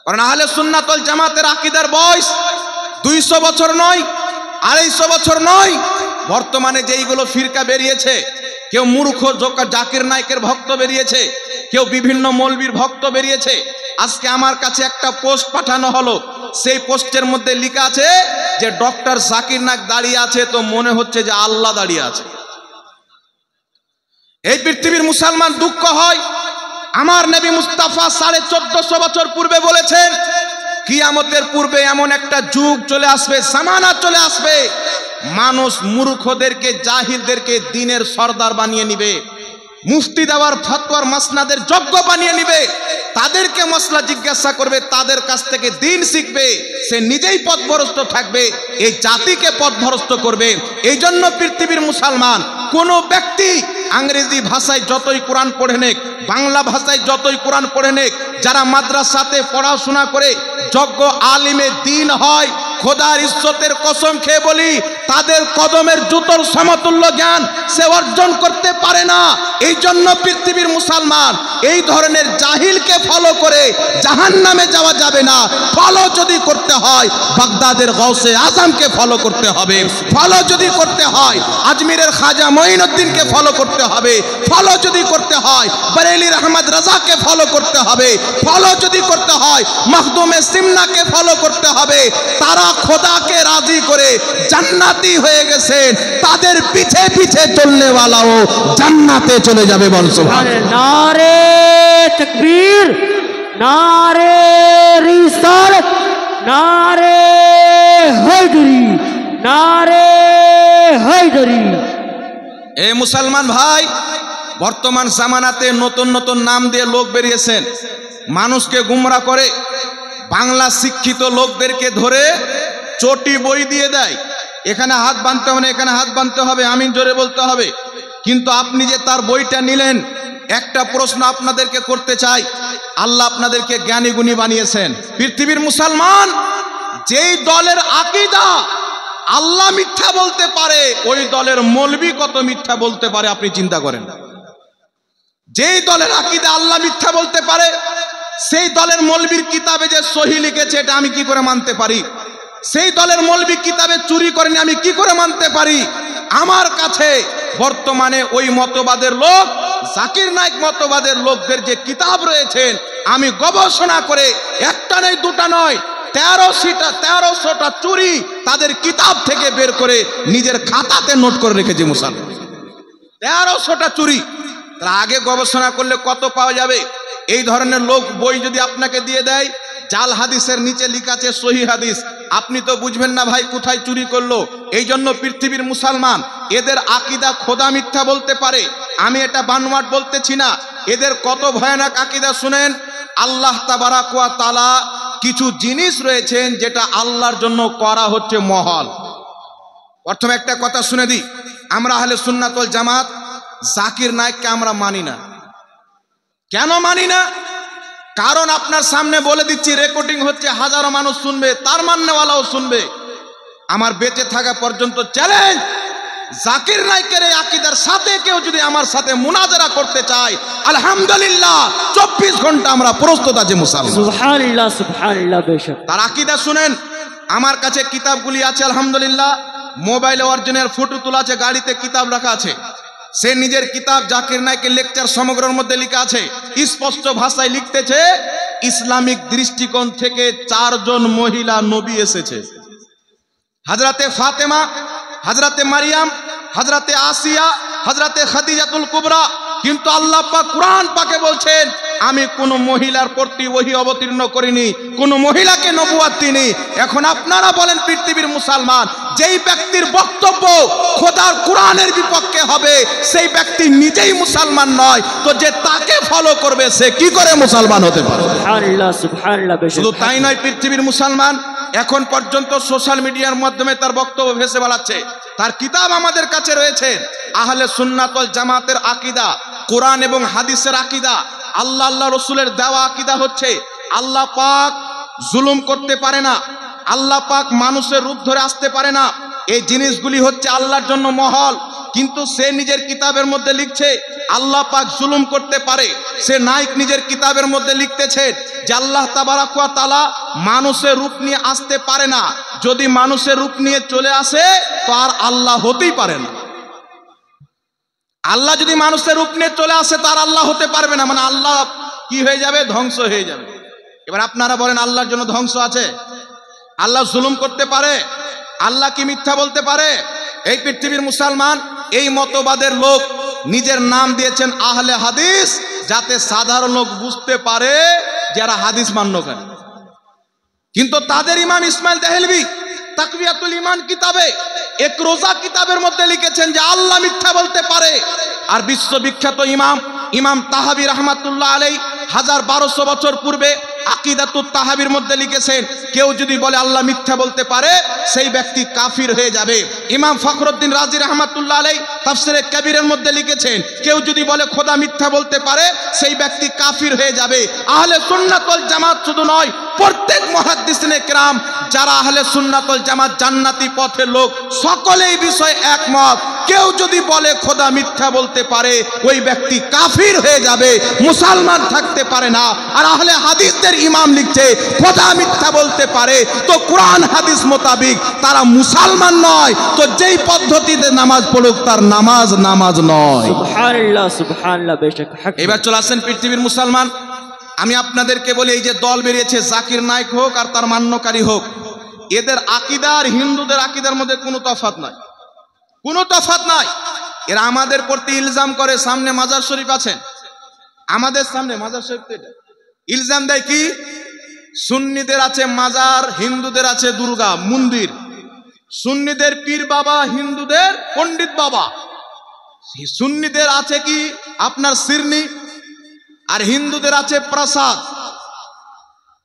কারণ আহলে সুন্নাত ওয়াল জামাতের আকীদার বয়স 200 বছর নয়, 250 বছর নয়। বর্তমানে যেইগুলো ফিরকা বেরিয়েছে, কেউ মূর্খ জাকির নায়েকের ভক্ত বেরিয়েছে, কেউ বিভিন্ন মৌলবীর ভক্ত বেরিয়েছে। আজকে আমার কাছে একটা পোস্ট পাঠানো হলো, সেই পোস্টের মধ্যে লেখা আছে যে ডক্টর জাকির নায়েক দাঁড়িয়ে আছে, তো মনে হচ্ছে যে আল্লাহ দাঁড়িয়ে আছে। এই পৃথিবীর মুসলমান দুঃখ হয়। আমার নবী মুস্তাফা 1450 বছর পূর্বে বলেছেন, কিয়ামতের পূর্বে এমন একটা যুগ চলে আসবে, জামানা চলে আসবে, মানুষ মূর্খদেরকে, জাহিলদেরকে দ্বীনের সরদার বানিয়ে নিবে, মুফতি দেওয়ার ফতোয়ার মাসনাদের যোগ্য বানিয়ে নিবে, তাদেরকে মসলা জিজ্ঞাসা করবে, তাদের কাছ থেকে দ্বীন শিখবে, সে নিজেই পথভ্রষ্ট থাকবে, এই জাতিকে পথভ্রষ্ট করবে। এই জন্য পৃথিবীর মুসলমান কোন ব্যক্তি ইংরেজি ভাষায় যতই কোরআন পড়ে নেক, বাংলা ভাষায় যতই কোরআন পড়ে নেক, যারা মাদ্রাসাতে পড়াশোনা করে যোগ্য আলিমে দ্বীন হয়, খোদার ইজ্জতের কসম খেয়ে বলি, তাদের কদমের জুতোর সমতুল্য জ্ঞান সে অর্জন করতে পারে না। এই জন্য পৃথিবীর মুসলমান এই ধরনের জাহিলকে ফলো করে জাহান্নামে যাওয়া যাবে না। ফলো যদি করতে হয় বাগদাদের গাউসে আজমকে ফলো করতে হবে, ফলো যদি করতে হয় আজমিরের খাজা মঈনুদ্দিনকে ফলো করতে হবে, ফলো যদি করতে হয় বরেলির আহমদ রাজাকে ফলো করতে হবে, ফলো যদি করতে হয় মখদুমে সিমনাকে ফলো করতে হবে। তারা খোদাকে রাজি করে জান্নাতি হয়ে গেছেন, তাদের পিছে পিছে চলনে ওয়ালাও জান্নাতে চলে যাবে। বল সুবহানাল্লাহ। নারে তাকবীর, নারে রিসালাত, নারে হায়দারি, নারে হায়দারি। এ মুসলমান ভাই, বর্তমান জামানাতে নতুন নতুন নাম দিয়ে লোক বেরিয়েছেন, মানুষকে গুমরা করে। বাংলা শিক্ষিত লোকদেরকে ধরে চটি বই দিয়ে দেয়, এখানে হাত বাঁধতে হবে, এখানে হাত বাঁধতে হবে, আমিন জোরে বলতে হবে। কিন্তু আপনি যে তার বইটা নিলেন, একটা প্রশ্ন আপনাদেরকে করতে চাই, আল্লাহ আপনাদেরকে জ্ঞানী গুণী বানিয়েছেন। পৃথিবীর মুসলমান যেই দলের আকীদা আল্লাহ মিথ্যা বলতে পারে, ওই দলের মৌলবি কত মিথ্যা বলতে পারে আপনি চিন্তা করেন। যেই দলের আকীদা আল্লাহ মিথ্যা বলতে পারে, সেই দলের মৌলবীর কিতাবে যে সহি লিখেছে এটা আমি কি করে মানতে পারি? সেই দলের মৌলবী কিতাবে চুরি করেনি আমি কি করে মানতে পারি? আমার কাছে বর্তমানে ওই মতবাদের লোক, জাকির নায়েক মতবাদের লোকদের যে কিতাব রয়েছেন, আমি গবেষণা করে একটা নয় দুটা নয় 1300টা চুরি তাদের কিতাব থেকে বের করে নিজের খাতাতে নোট করে রেখেছি। মুসলমান 1300টা চুরি, তার আগে গবেষণা করলে কত পাওয়া যাবে? এই ধরনের লোক বই যদি আপনাকে দিয়ে দেয়, জাল হাদিসের নিচে লেখা আছে সহি হাদিস, আপনি তো বুঝবেন না ভাই কোথায় চুরি করলো। এই জন্য পৃথিবীর মুসলমান এদের আকীদা খোদা মিথ্যা বলতে পারে, আমি এটা বানোয়াট বলতেছি না। এদের কত ভয়ানক আকীদা শুনেন। আল্লাহ তাবারাক ওয়া তাআলা কিছু জিনিস রয়েছেন যেটা আল্লাহর জন্য করা হচ্ছে মহল। প্রথমে একটা কথা শুনে দিই, আমরা আহলে সুন্নাত ওয়াল জামাত জাকির নায়েককে আমরা মানি না। কেন মানি না? কারণ আপনার সামনে বলে দিচ্ছি, রেকর্ডিং হচ্ছে, হাজারো মানুষ শুনবে, তার মাননেওয়ালাও শুনবে। আমার বেঁচে থাকা পর্যন্ত চ্যালেঞ্জ, জাকির নায়েকের এই আকীদার সাথে কেউ যদি আমার সাথে মুনাজারা করতে চায়, আলহামদুলিল্লাহ 24 ঘন্টা আমরা প্রস্তুত আছি। মুসলমান সুবহানাল্লাহ, সুবহানাল্লাহ। বেশক তার আকীদা শুনেন। আমার কাছে কিতাবগুলি আছে আলহামদুলিল্লাহ, মোবাইলে অরিজিনাল ফটো তোলা আছে, গাড়িতে কিতাব রাখা আছে। সে নিজের কিতাব জাকির নায়েকের লেকচার সমগ্রের মধ্যে লেখা আছে, স্পষ্ট ভাষায় লিখতেছে, ইসলামিক দৃষ্টিকোণ থেকে 4 জন মহিলা নবী এসেছে। হযরতে ফাতেমা, হযরতে মারিয়াম, হযরতে আসিয়া, হযরতে খাদিজাতুল কুবরা। কিন্তু আল্লাহ পাক কুরআন পাকে বলছেন, আমি কোন মহিলার প্রতি ওহী অবতীর্ণ করিনি, কোন মহিলাকে নবুয়ত দিইনি। এখন আপনারা বলেন পৃথিবীর মুসলমান, যেই ব্যক্তির বক্তব্য খোদার কোরআনের বিপক্ষে হবে, সেই ব্যক্তি নিজেই মুসলমান নয়, তো যে তাকে ফলো করবে সে কি করে মুসলমান হতে পারে? সুবহানাল্লাহ, সুবহানাল্লাহ। শুধু তাই নয়, পৃথিবীর মুসলমান এখন পর্যন্ত সোশ্যাল মিডিয়ার মাধ্যমে তার বক্তব্য ভেসে বেড়াচ্ছে। তার কিতাব আমাদের কাছে রয়েছে, আহলে সুন্নাত ওয়াল জামাতের আকীদা, কোরআন এবং হাদিসের আকীদা, আল্লাহ আল্লাহ রসুলের দেওয়া আকীদা হচ্ছে আল্লাহ পাক জুলুম করতে পারে না, আল্লাহ পাক মানুষের রূপ ধরে আসতে পারে না। এই জিনিসগুলি হচ্ছে আল্লাহর জন্য মহল। কিন্তু সে নিজের কিতাবের মধ্যে লিখছে আল্লাহ পাক জুলুম করতে পারে। সে নাইক নিজের কিতাবের মধ্যে লিখতেছে যে আল্লাহ তাবারাক ওয়া তাআলা মানুষের রূপ নিয়ে আসতে পারে না। যদি মানুষের রূপ নিয়ে চলে আসে তো আর আল্লাহ হতেই পারে না। আল্লাহ যদি মানুষের রূপ নিয়ে চলে আসে তার আল্লাহ হতে পারবে না, মানে আল্লাহ কি হয়ে যাবে? ধ্বংস হয়ে যাবে। এবার আপনারা বলেন আল্লাহর জন্য ধ্বংস আছে? আল্লাহ জুলুম করতে পারে? আল্লাহ কি মিথ্যা বলতে পারে? এই পৃথিবীর মুসলমান এই মতবাদের লোক নিজের নাম দিয়েছেন আহলে হাদিস, যাতে সাধারণ লোক বুঝতে পারে যারা হাদিস মান্যকারী। কিন্তু তাদের ইমাম ইসমাইল দেহলভী তাকবিয়াতুল ঈমান কিতাবে এক রোজা কিতাবের মধ্যে লিখেছেন যে আল্লাহ মিথ্যা বলতে পারে। আর বিশ্ববিখ্যাত ইমাম তাহাবী রাহমাতুল্লাহ আলাইহি 1200 বছর পূর্বে আকিদাতুত তাহাবীর মধ্যে লিখেছেন কেউ যদি বলে আল্লাহ মিথ্যা বলতে পারে সেই ব্যক্তি কাফির হয়ে যাবে। ইমাম ফখরুদ্দিন রাজি রাহমাতুল্লাহ আলাইহি তাফসীরে কবিরের মধ্যে লিখেছেন কেউ যদি বলে খোদা মিথ্যা বলতে পারে সেই ব্যক্তি কাফির হয়ে যাবে। আহলে সুন্নাত ওয়াল জামাত শুধু নয়, প্রত্যেক মুহাদ্দিসিনে কেরাম যারা আহলে সুন্নাত ওয়াল জামাত জান্নাতি পথের লোক সকলেই বিষয়ে একমত। কেউ যদি বলে খোদা মিথ্যা বলতে পারে ওই ব্যক্তি কাফির হয়ে যাবে, মুসলমান থাকতে পারে না। আর আহলে হাদিসদের ইমাম লিখছে খোদা মিথ্যা বলতে পারে তো কোরআন হাদিস মোতাবিক তারা মুসলমান নয়, তো যেই পদ্ধতিতে নামাজ পড়ুক তার নামাজ নয়। সুবহানাল্লাহ সুবহানাল্লাহ বেশক হক। এবার চলে আসেন পৃথিবীর মুসলমান, আমি আপনাদেরকে বলি এই যে দল বেরিয়েছে জাকির নায়েক হোক আর তার মান্যকারী হোক, এদের আকীদা আর হিন্দুদের আকীদার মধ্যে কোনো তফাৎ নাই, কোনো তফাৎ নাই। এরা আমাদের প্রতি ইলজাম করে সামনে মাজার শরীফ আছে, আমাদের সামনে মাজার শরীফ, এটা ইলজাম দেয় কি সুন্নিদের আছে মাজার, হিন্দুদের আছে দুর্গা মন্দির। সুন্নিদের পীর বাবা, হিন্দুদের পণ্ডিত বাবা। সুন্নিদের আছে কি আপনার শিরনি, আর হিন্দুদের আছে প্রসাদ।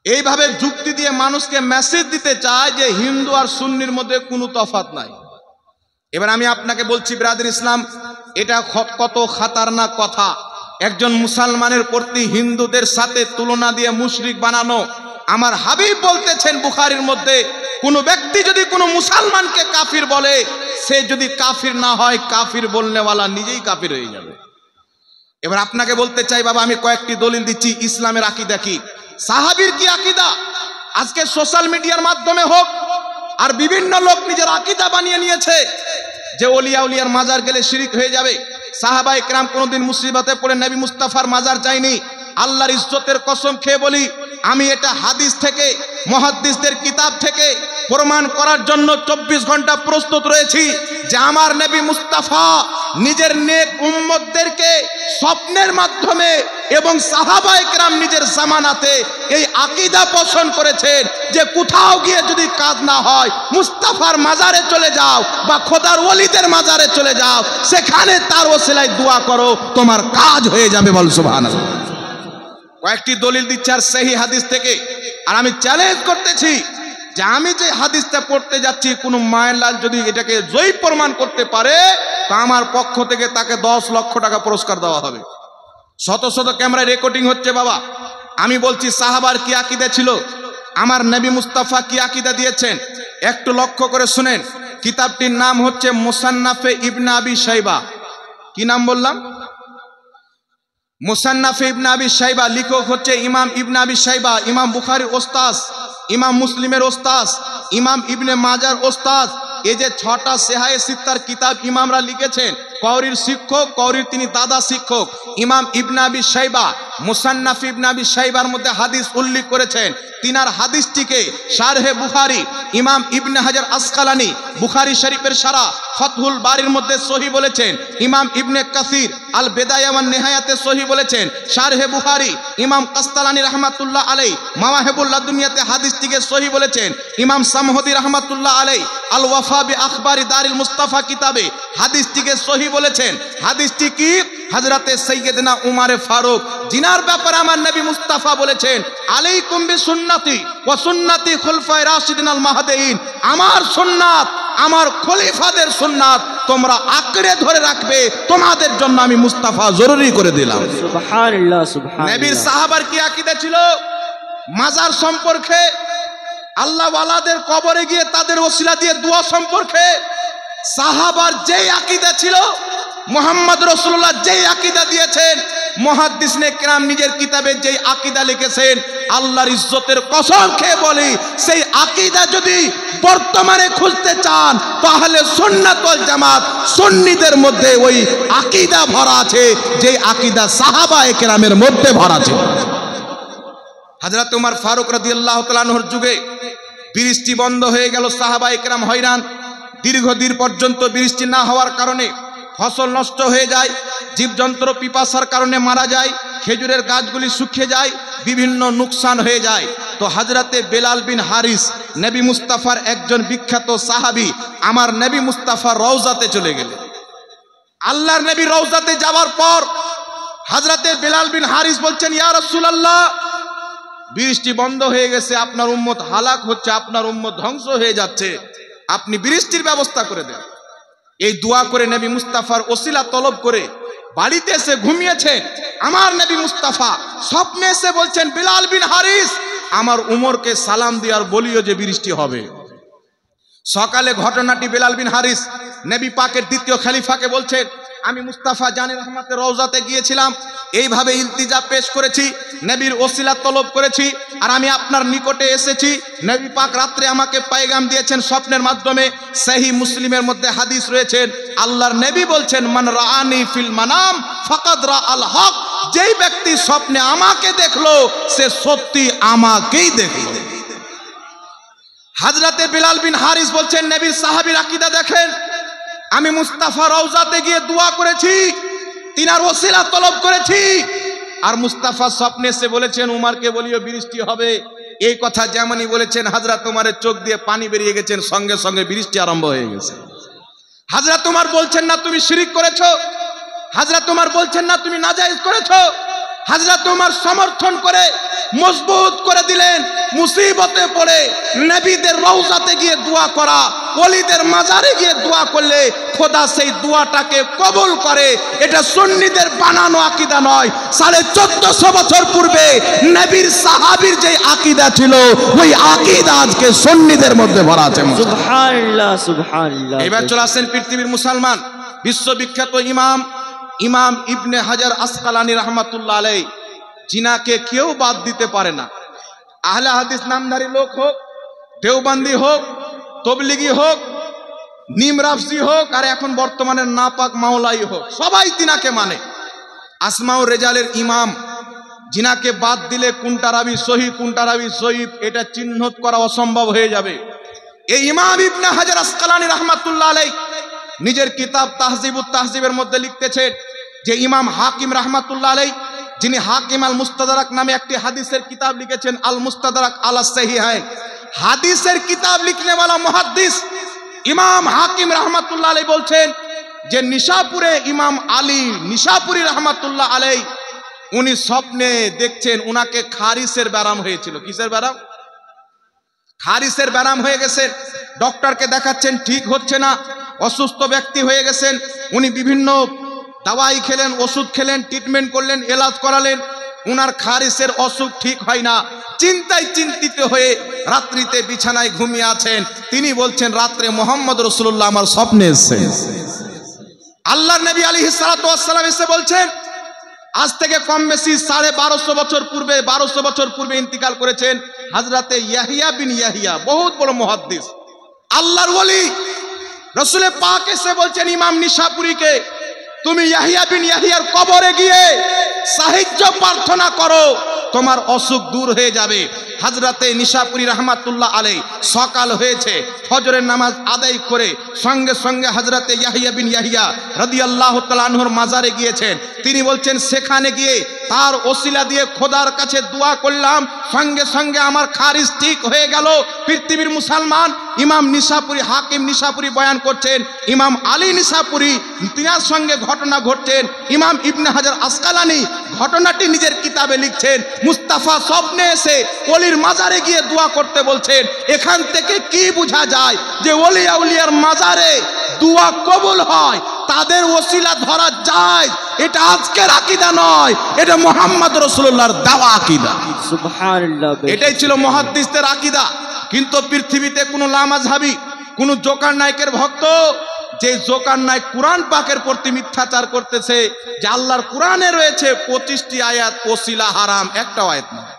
এইভাবে যুক্তি দিয়ে মানুষকে মেসেজ দিতে চায় যে হিন্দু আর সুন্নির মধ্যে কোনো তফাৎ নাই। এবার আমি আপনাকে বলছি ব্রাদার ইসলাম, এটা কত খাতারনাক কথা। একজন মুসলমানের প্রতি হিন্দুদের সাথে তুলনা দিয়ে মুশরিক বানানো। আমার হাবিব বলতেছেন বুখারীর মধ্যে, কোন ব্যক্তি যদি কোনো মুসলমানকে কাফির বলে, সে যদি কাফির না হয় কাফির বলনেওয়ালা নিজেই কাফির হয়ে যাবে। এবার আপনাকে বলতে চাই বাবা, আমি কয়েকটি দলিল দিচ্ছি ইসলামের আকীদা কি, সাহাবীর কি আকীদা। আজকে সোশ্যাল মিডিয়ার মাধ্যমে হোক আর বিভিন্ন লোক নিজের আকীদা বানিয়ে নিয়েছে যে ওলিয়া উলিয়ার মাজার গেলে শিরিক হয়ে যাবে। সাহাবায়ে কেরাম কোনোদিন মুসিবতে পড়ে নবী মুস্তাফার মাজার যায়নি। আল্লাহর ইজ্জতের কসম খেয়ে বলি, আমি এটা হাদিস থেকে মুহাদ্দিসদের কিতাব থেকে প্রমাণ করার জন্য 24 ঘন্টা প্রস্তুত রয়েছি যে আমার নবী মুস্তাফা নিজের নেক উম্মতদেরকে স্বপ্নের মাধ্যমে এবং সাহাবায়ে কেরাম নিজের জামানাতে এই আকীদা পোষণ করেছেন যে কোথাও গিয়ে যদি কাজ না হয় মুস্তাফার মাজারে চলে যাও বা খোদার ওলিদের মাজারে চলে যাও, সেখানে তার ওসিলায় দোয়া করো, তোমার কাজ হয়ে যাবে। বল সুবহানাল্লাহ। কয়েকটি দলিল দিচ্ছে আর সহি হাদিস থেকে। আর আমি চ্যালেঞ্জ করতেছি যে আমি যে হাদিসটা পড়তে যাচ্ছি, কোন মায়ের লাল যদি এটাকে জয়ী প্রমাণ করতে পারে তা আমার পক্ষ থেকে তাকে 10 লক্ষ টাকা পুরস্কার দেওয়া হবে। শত শত ক্যামেরায় রেকর্ডিং হচ্ছে বাবা। আমি বলছি সাহাবার কি আকীদা ছিল, আমার নবী মুস্তাফা কি আকীদা দিয়েছেন, একটু লক্ষ্য করে শুনেন। কিতাবটির নাম হচ্ছে মুসান্নাফে ইবনে আবি শাইবা। কি নাম বললাম? মুসান্নাফে ইবনে আবি শাইবা। লেখক হচ্ছে ইমাম ইবনে আবি শাইবা, ইমাম বুখারীর ওস্তাদ, ইমাম মুসলিমের ওস্তাদ, ইমাম ইবনে মাজার ওস্তাদ। এই যে 6টা সেহায়ে সিত্তার কিতাব ইমামরা লিখেছেন, কওরির শিক্ষক, কওরির তিনি দাদা শিক্ষক ইমাম ইবনে আবি শাইবা। মুসান্নাফ ইবনে আবি শাইবার মধ্যে হাদিস উল্লেখ করেছেন। তিনার হাদিসটিকে শারহে বুখারী ইমাম ইবনে হাজার আসকালানি বুখারী শরীফের সারা ফাতহুল বারির মধ্যে সহি বলেছেন। ইমাম ইবনে কাসির আল বেদায়া ওয়ান নিহায়াতে সহি বলেছেন। শারহে বুখারী ইমাম কাস্তালানি রাহমাতুল্লাহ আলাইহি মাওয়াহিবুল লাদুনিয়াতে হাদিসটিকে সহি বলেছেন। ইমাম সামহদি রাহমাতুল্লাহ আলাইহি আল ওয়াফা বি আখবারি দারিল মুস্তাফা কিতাবে হাদিসটিকে সহি বলেছেন। হাদিসটি কি? হযরতে সাইয়্যিদনা উমর ফারুক, জিনার ব্যাপারে আমার নবী মুস্তাফা বলেছেন, আলাইকুম বিসুন্নতি ওয়া সুন্নতি খুলফায়ে রাশিদিন আল মাহদিয়িন, আমার সুন্নাত, আমার খলিফাদের সুন্নাত তোমরা আঁকড়ে ধরে রাখবে, তোমাদের জন্য আমি মুস্তাফা জরুরি করে দিলাম। সুবহানাল্লাহ সুবহানাল্লাহ। নবীর সাহাবার কি আকীদা ছিল মাজার সম্পর্কে, আল্লাহ ওয়ালাদের কবরে গিয়ে তাদের ওসিলা দিয়ে দোয়া সম্পর্কে? সাহাবার যেই আকীদা ছিল, মুহাম্মদ রাসূলুল্লাহ যেই আকীদা দিয়েছেন, মুহাদ্দিসনে কেরাম নিজের কিতাবে যেই আকীদা লিখেছেন, আল্লাহর ইজ্জতের কসম খেয়ে বলি, সেই আকীদা যদি বর্তমানে খুঁজতে চান তাহলে সুন্নাত ওয়াল জামাত সুন্নিদের মধ্যে ওই আকীদা ভরা আছে, যেই আকীদা সাহাবায়ে কেরামের মধ্যে ভরা আছে। হযরত ওমর ফারুক রাদিয়াল্লাহু তাআলা আনহুর যুগে বৃষ্টি বন্ধ হয়ে গেল, সাহাবায়ে কেরাম হয়রান। দীর্ঘদিন পর্যন্ত বৃষ্টি না হওয়ার কারণে ফসল নষ্ট হয়ে যায়, জীবজন্তু পিপাসার কারণে মারা যায়, খেজুরের গাছগুলি শুকিয়ে যায়, বিভিন্ন নুকসান হয়ে যায়। তো হযরতে বেলাল বিন হারিস নবী মুস্তাফার একজন বিখ্যাত সাহাবী, আমার নবী মুস্তাফার রওজাতে চলে গেলেন। আল্লাহর নবী রওজাতে যাওয়ার পর হযরতে বেলাল বিন হারিস বলছেন, ইয়া রাসূলুল্লাহ, বৃষ্টি বন্ধ হয়ে গেছে, আপনার উম্মত হালাক হচ্ছে, আপনার উম্মত ধ্বংস হয়ে যাচ্ছে, আপনি বৃষ্টির ব্যবস্থা করে দেন। এই দোয়া করে নবী মুস্তাফার ওসিলা তলব করে বাড়িতে এসে ঘুমিয়েছে। আমার নবী মুস্তাফা স্বপ্নে এসে বলছেন, বেলাল বিন হারিস, আমার উমরকে সালাম দিয়ে আর বলিও যে বৃষ্টি হবে। সকালে ঘটনাটি বেলাল বিন হারিস নবী পাকের দ্বিতীয় খলিফাকে বলছেন, আমি মুস্তাফা জানে রহমতের রওজাতে গিয়েছিলাম, এইভাবে ইলতিজা পেশ করেছি, নবীর ওসিলা তলব করেছি, আর আমি আপনার নিকটে এসেছি। নবী পাক রাত্রে আমাকে পায়গাম দিয়েছেন স্বপ্নের মাধ্যমে। সহিহ মুসলিমের মধ্যে হাদিস রয়েছেন, আল্লাহর নবী বলছেন, মান রাআনি ফিল মানাম ফাকাদ রাআল হক, যেই ব্যক্তি স্বপ্নে আমাকে দেখলো সে সত্যি আমাকেই দেখলো। হযরতে বেলাল বিন হারিস বলছেন, নবীর সাহাবীর আকীদা দেখেন, আমি মুস্তাফা রওজাতে গিয়ে দোয়া করেছি, তিনার ওসিলা তলব করেছি, আর মুস্তাফা স্বপ্নে এসে বলেছেন উমরকে বলিও বৃষ্টি হবে। এই কথা যেমনই বলেছেন, হযরত উমরের চোখ দিয়ে পানি বেরিয়ে গেছেন, সঙ্গে সঙ্গে বৃষ্টি আরম্ভ হয়ে গেছে। হযরত উমর বলছেন না তুমি শিরক করেছো, হযরত উমর বলছেন না তুমি নাজায়েজ করেছো। হযরত উমর সমর্থন করে মজবুত করে দিলেন, মুসিবতে পড়ে নবীদের রওজাতে গিয়ে দোয়া করা, ওলিদের মাজারে গিয়ে দোয়া করলে খোদা সেই দোয়াটাকে কবুল করে। এটা সুন্নিদের বানানো আকীদা নয়। 1450 বছর পূর্বে নবীর সাহাবীর যে আকীদা ছিল, ওই আকীদা আজকে সুন্নিদের মধ্যে ভরা আছে। সুবহানাল্লাহ, সুবহানাল্লাহ। এবার চলে আসেন পৃথিবীর মুসলমান বিশ্ববিখ্যাত ইমাম ইবনে হাজার আসকালানী রাহমাতুল্লাহ আলাইহি, জিনাকে কেউ বাদ দিতে পারে না। আহলে হাদিস নামধারী লোক হোক, দেওবন্দি হোক, তবলিগি হোক, নিমরাফজি হোক, আর এখন বর্তমানে নাপাক মাওলাই হোক, সবাই জিনাকে মানে। আসমাউর রেজালের ইমাম, জিনাকে বাদ দিলে কোনটা রাবি সহিহ কোনটা রাবি জয়ীফ এটা চিহ্নিত করা অসম্ভব হয়ে যাবে। এই ইমাম ইবনে হাজার আসকালানী রাহমাতুল্লাহ আলাইহি নিজের কিতাব তাহজিবুত তাহজিবের মধ্যে লিখতেছেন যে ইমাম হাকিম রাহমাতুল্লাহ আলাইহি, যিনি হাকিম আল মুস্তাদরাক নামে একটি হাদিসের কিতাব লিখেছেন, আল মুস্তাদরাক আলা সহিহাইন, হাদিসের কিতাব লিখনে वाला মুহাদ্দিস ইমাম হাকিম রাহমাতুল্লাহ আলাইহি বলছেন যে নিশাপুরে ইমাম আলী নিশাপুরি রাহমাতুল্লাহ আলাইহি উনি স্বপ্নে দেখছেন উনাকে খারিসের ব্যারাম হয়েছিল। কিসের ব্যারাম? খারিসের ব্যারাম হয়ে গেছে। ডক্টরকে দেখাচ্ছেন, ঠিক হচ্ছে না, অসুস্থ ব্যক্তি হয়ে গেছেন। উনি বিভিন্ন দাওয়াই খেলেন, ওষুধ খেলেন, ট্রিটমেন্ট করলেন, এলাজ করালেন, উনার খারিসের অসুখ ঠিক হয় না। চিন্তায় চিন্তিত হয়ে রাত্রিতে বিছানায় ঘুমিয়ে আছেন। তিনি বলছেন রাত্রে মুহাম্মদ রাসূলুল্লাহ আমার স্বপ্নে এসেছে। আল্লাহর নবী আলাইহিস সালাতু ওয়াস সালাম এসে বলছেন, আজ থেকে কম বেশি 1250 বছর পূর্বে 1200 বছর পূর্বে ইন্তিকাল করেছেন হযরতে ইয়াহিয়া বিন ইয়াহিয়া, বহুত বড় মুহাদ্দিস, আল্লাহর ওলি। রাসূল পাক এসে বলছেন ইমাম নিশাপুরীকে, তুমি ইয়াহিয়া বিন ইয়াহিয়ার কবরে গিয়ে সাহায্য প্রার্থনা করো, তোমার অসুখ দূর হয়ে যাবে। হযরতে নিশাপুরী রাহমাতুল্লাহ আলাইহি সকাল হয়েছে, ফজরের নামাজ আদায় করে সঙ্গে সঙ্গে হযরতে ইয়াহিয়া বিন ইয়াহিয়া রাদিয়াল্লাহু তাআলা আনহুর মাজারে গিয়েছেন। তিনি বলছেন সেখানে গিয়ে তার ওসিলা দিয়ে খোদার কাছে দোয়া করলাম, সঙ্গে সঙ্গে আমার খারিজ ঠিক হয়ে গেল। পৃথিবীর মুসলমান ইমাম নিশাপুরী, হাকিম নিশাপুরী বয়ান করছেন, ইমাম আলী নিশাপুরী তিনার সঙ্গে ঘটনা ঘটছেন। ইমাম ইবনে হাজার আসকালানী ঘটনাটি নিজের কিতাবে লিখছেন। মুস্তাফা স্বপ্নে এসে ওলির মাজারে গিয়ে দোয়া করতে বলছেন। এখান থেকে কি বোঝা যায় যে ওলি আউলিয়ার মাজারে দোয়া কবুল হয়, তাদের ওসিলা ধরা যায়। এটা আজকের আকীদা নয়, এটা মুহাম্মদ রাসূলুল্লাহর দাওয়া আকীদা। সুবহানাল্লাহ। এটাই ছিল মুহাদ্দিসদের আকীদা। কিন্তু পৃথিবীতে কোনো লামাযহাবী, কোনো জোকার নায়কের ভক্ত যে জোকান্নায় কোরআন পাকের প্রতি মিথ্যাচার করতেছে যে আল্লাহর কোরআনে রয়েছে 25টি আয়াত ওসিলা হারাম, একটাও আয়াত নয়।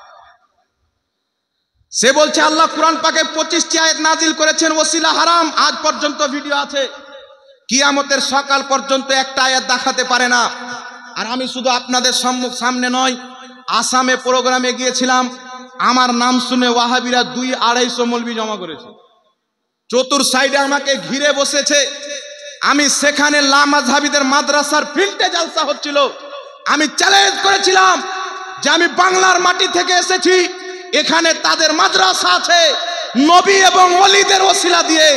সে বলছে আল্লাহ কোরআন পাকে 25টি আয়াত নাজিল করেছেন, ওসিলা হারাম। আজ পর্যন্ত ভিডিও আছে, কিয়ামতের সকাল পর্যন্ত একটা আয়াত দেখাতে পারে না। আর আমি শুধু আপনাদের সামনে নয়, আসামে প্রোগ্রামে গিয়েছিলাম, আমার নাম শুনে ওয়াহাবিরা 200-250 মৌলবি জমা করেছে, চতুর সাইডে আমাকে ঘিরে বসেছে। আমি সেখানে লামাযহাবীদের মাদ্রাসার ফিল্ডে জালসা হচ্ছিল, আমি চ্যালেঞ্জ করেছিলাম যে আমি বাংলার মাটি থেকে এসেছি, এখানে তাদের মাদ্রাসা আছে, নবী এবং ওলিদের ওসিলা দিয়ে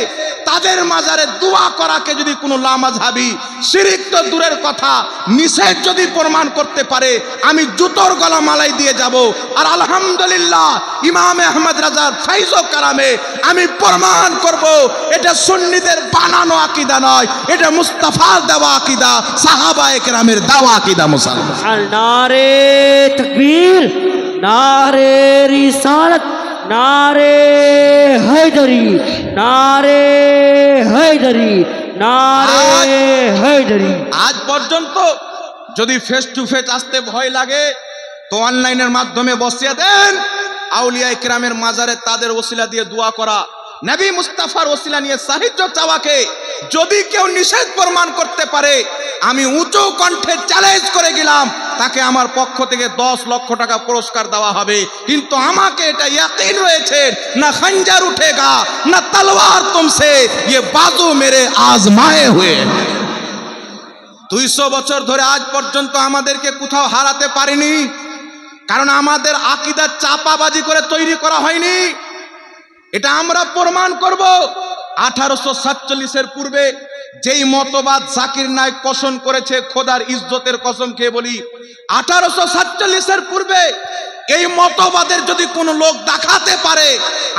তাদের মাজারে দোয়া করাকে যদি কোনো লামাযহাবী শিরক তো দূরের কথা নিষেধ যদি প্রমাণ করতে পারে, আমি জুতোর গলা মালাই দিয়ে যাব। আর আলহামদুলিল্লাহ ইমাম আহমদ রাজার ফাইজ ও কারামে আমি প্রমাণ করব এটা সুন্নিদের বানানো আকীদা নয়, এটা মুস্তাফার দেওয়া আকীদা, সাহাবায়ে কেরামের দেওয়া আকীদা। মুসলমান नारे तकबीर, नारे रिसालत, नारे हैदरी, नारे हैदरी, नारे हैदरी। আজ পর্যন্ত যদি ফেস টু ফেস আসতে ভয় লাগে তো অনলাইনের মাধ্যমে বসিয়ে দেন, আউলিয়া ইকরামের মাজারে তাদের ওসিলা দিয়ে দোয়া করা, নবী মুস্তাফার ওসিলা নিয়ে সাহায্য চাওয়াকে যদি কেউ নিষেধ প্রমাণ করতে পারে, আমি উঁচু কণ্ঠে চ্যালেঞ্জ করে গেলাম, তাকে আমার পক্ষ থেকে 10 লক্ষ টাকা পুরস্কার দেওয়া হবে। কিন্তু আমাকে এটা ইয়াকিন রয়েছে, না খঞ্জার উঠেগা না তলোয়ার তুমসে, ये बाजू मेरे आजमाए हुए। 200 বছর ধরে আজ পর্যন্ত আমাদেরকে কোথাও হারাতে পারেনি, কারণ আমাদের আকীদা চাপাবাজি করে তৈরি করা হয়নি। এটা আমরা প্রমাণ করব। 1847-এর পূর্বে যেই মতবাদ জাকির নায়েক পোষণ করেছে, খোদার ইজ্জতের কসম খেয়ে বলি, 1847-এর পূর্বে এই মতবাদের যদি কোনো লোক দেখাতে পারে,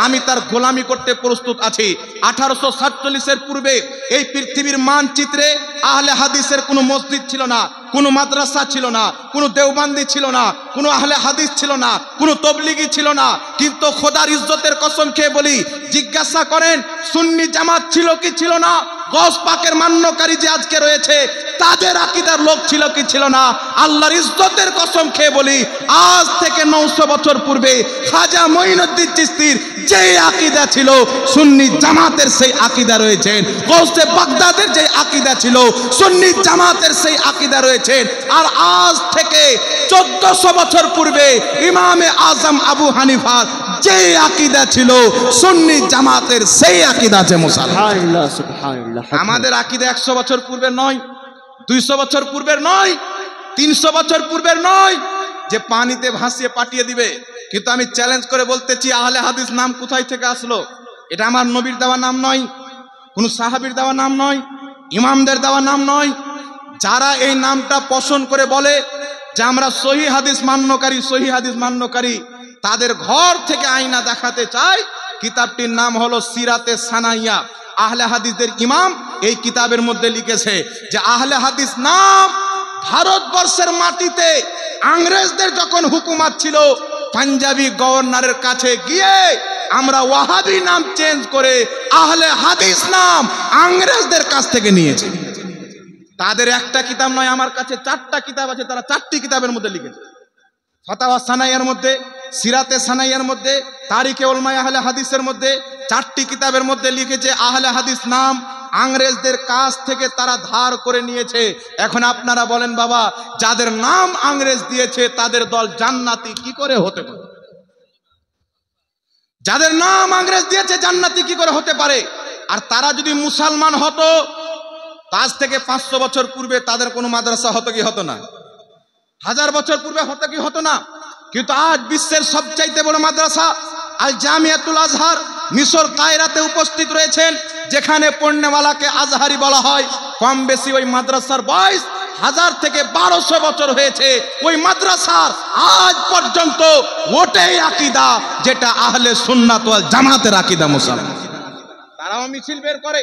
আমি তার গোলামি করতে প্রস্তুত আছি। 1847-এর পূর্বে এই পৃথিবীর মানচিত্রে আহলে হাদিসের কোনো মসজিদ ছিল না, কোনো মাদ্রাসা ছিল না, কোনো দেওবন্দি ছিল না, কোনো আহলে হাদিস ছিল না, কোনো তবলিগি ছিল না। কিন্তু খোদার ইজ্জতের কসম খেয়ে বলি, জিজ্ঞাসা করেন সুন্নি জামাত ছিল কি ছিল না, গস পাকের মান্যকারী যে আজকে রয়েছে তাদের আকীদার লোক ছিল কি ছিল না। আল্লাহর ইজ্জতের কসম খেয়ে বলি, আজ থেকে 900 বছর পূর্বে খাজা মঈনুদ্দিন চিশতির যে আকীদা ছিল, সুন্নি জামাতের সেই আকীদা রয়েছে। গৌসে বাগদাদের যে আকীদা ছিল, সুন্নি জামাতের সেই আকীদা রয়েছে। আর আজ থেকে 1400 বছর পূর্বে ইমামে আজম আবু হানিফার যে আকীদা ছিল, সুন্নি জামাতের সেই আকীদা আছে। মুসলমান সুবহানাল্লাহ, সুবহানাল্লাহ। আমাদের আকীদা 100 বছর পূর্বের নয়, 200 বছর পূর্বের নয়, 300 বছর পূর্বের নয় যে পানিতে ভাসিয়ে পাঠিয়ে দিবে। কিন্তু আমি চ্যালেঞ্জ করে বলতেছি, আহলে হাদিস নাম কোথায় থেকে আসলো? এটা আমার নবীর দেওয়া নাম নয়, কোন সাহাবীর দেওয়া নাম নয়, ইমামদের দেওয়া নাম নয়। যারা এই নামটা পোষণ করে বলে যে আমরা সহিহ হাদিস মান্যকারী, সহিহ হাদিস মান্যকারী, তাদের ঘর থেকে আয়না দেখাতে চাই। কিতাবটির নাম হলো সিরাতে সানাইয়া। আহলে হাদিসদের ইমাম এই কিতাবের মধ্যে লিখেছে যে আহলে হাদিস নাম ভারতবর্ষের মাটিতে ইংরেজদের যখন হুকুমত ছিল, পাঞ্জাবি গভর্নরের কাছে গিয়ে আমরা ওয়াহাবি নাম চেঞ্জ করে আহলে হাদিস নাম ইংরেজদের কাছ থেকে নিয়েছি। তাদের একটা কিতাব নয়, আমার কাছে 4টা কিতাব আছে, তারা 4টি কিতাবের মধ্যে লিখেছে। ফাতাওয়া সানাইয়ার মধ্যে, সিরাতে সানাইয়ার মধ্যে, তারিখে উলমায়ে আহলে হাদিসের মধ্যে 4টি কিতাবের মধ্যে লিখেছে আহলে হাদিস নাম ইংরেজদের কাছ থেকে তারা ধার করে নিয়েছে। এখন আপনারা বলেন বাবা, যাদের নাম ইংরেজ দিয়েছে তাদের দল জান্নাতি কি করে হতে পারে? যাদের নাম ইংরেজ দিয়েছে জান্নাতি কি করে হতে পারে? আর তারা যদি মুসলমান হতো, আজ থেকে 500 বছর পূর্বে তাদের কোনো মাদ্রাসা হতো কি হতো না? 1000 বছর পূর্বে হতো কি হতো না? কিন্তু আজ বিশ্বের সবচাইতে বড় মাদ্রাসা আল জামিয়াতুল আজহার মিশর কায়রাতে উপস্থিত রয়েছেন, যেখানে পড়নেওয়ালাকে আজহারি বলা হয়। কম বেশি ওই মাদ্রাসার বয়স 1000 থেকে 1200 বছর হয়েছে। ওই মাদ্রাসার আজ পর্যন্ত ওটাই আকীদা যেটা আহলে সুন্নাত ওয়াল জামাতের আকীদা। মুসলমান তারাও মিছিল বের করে,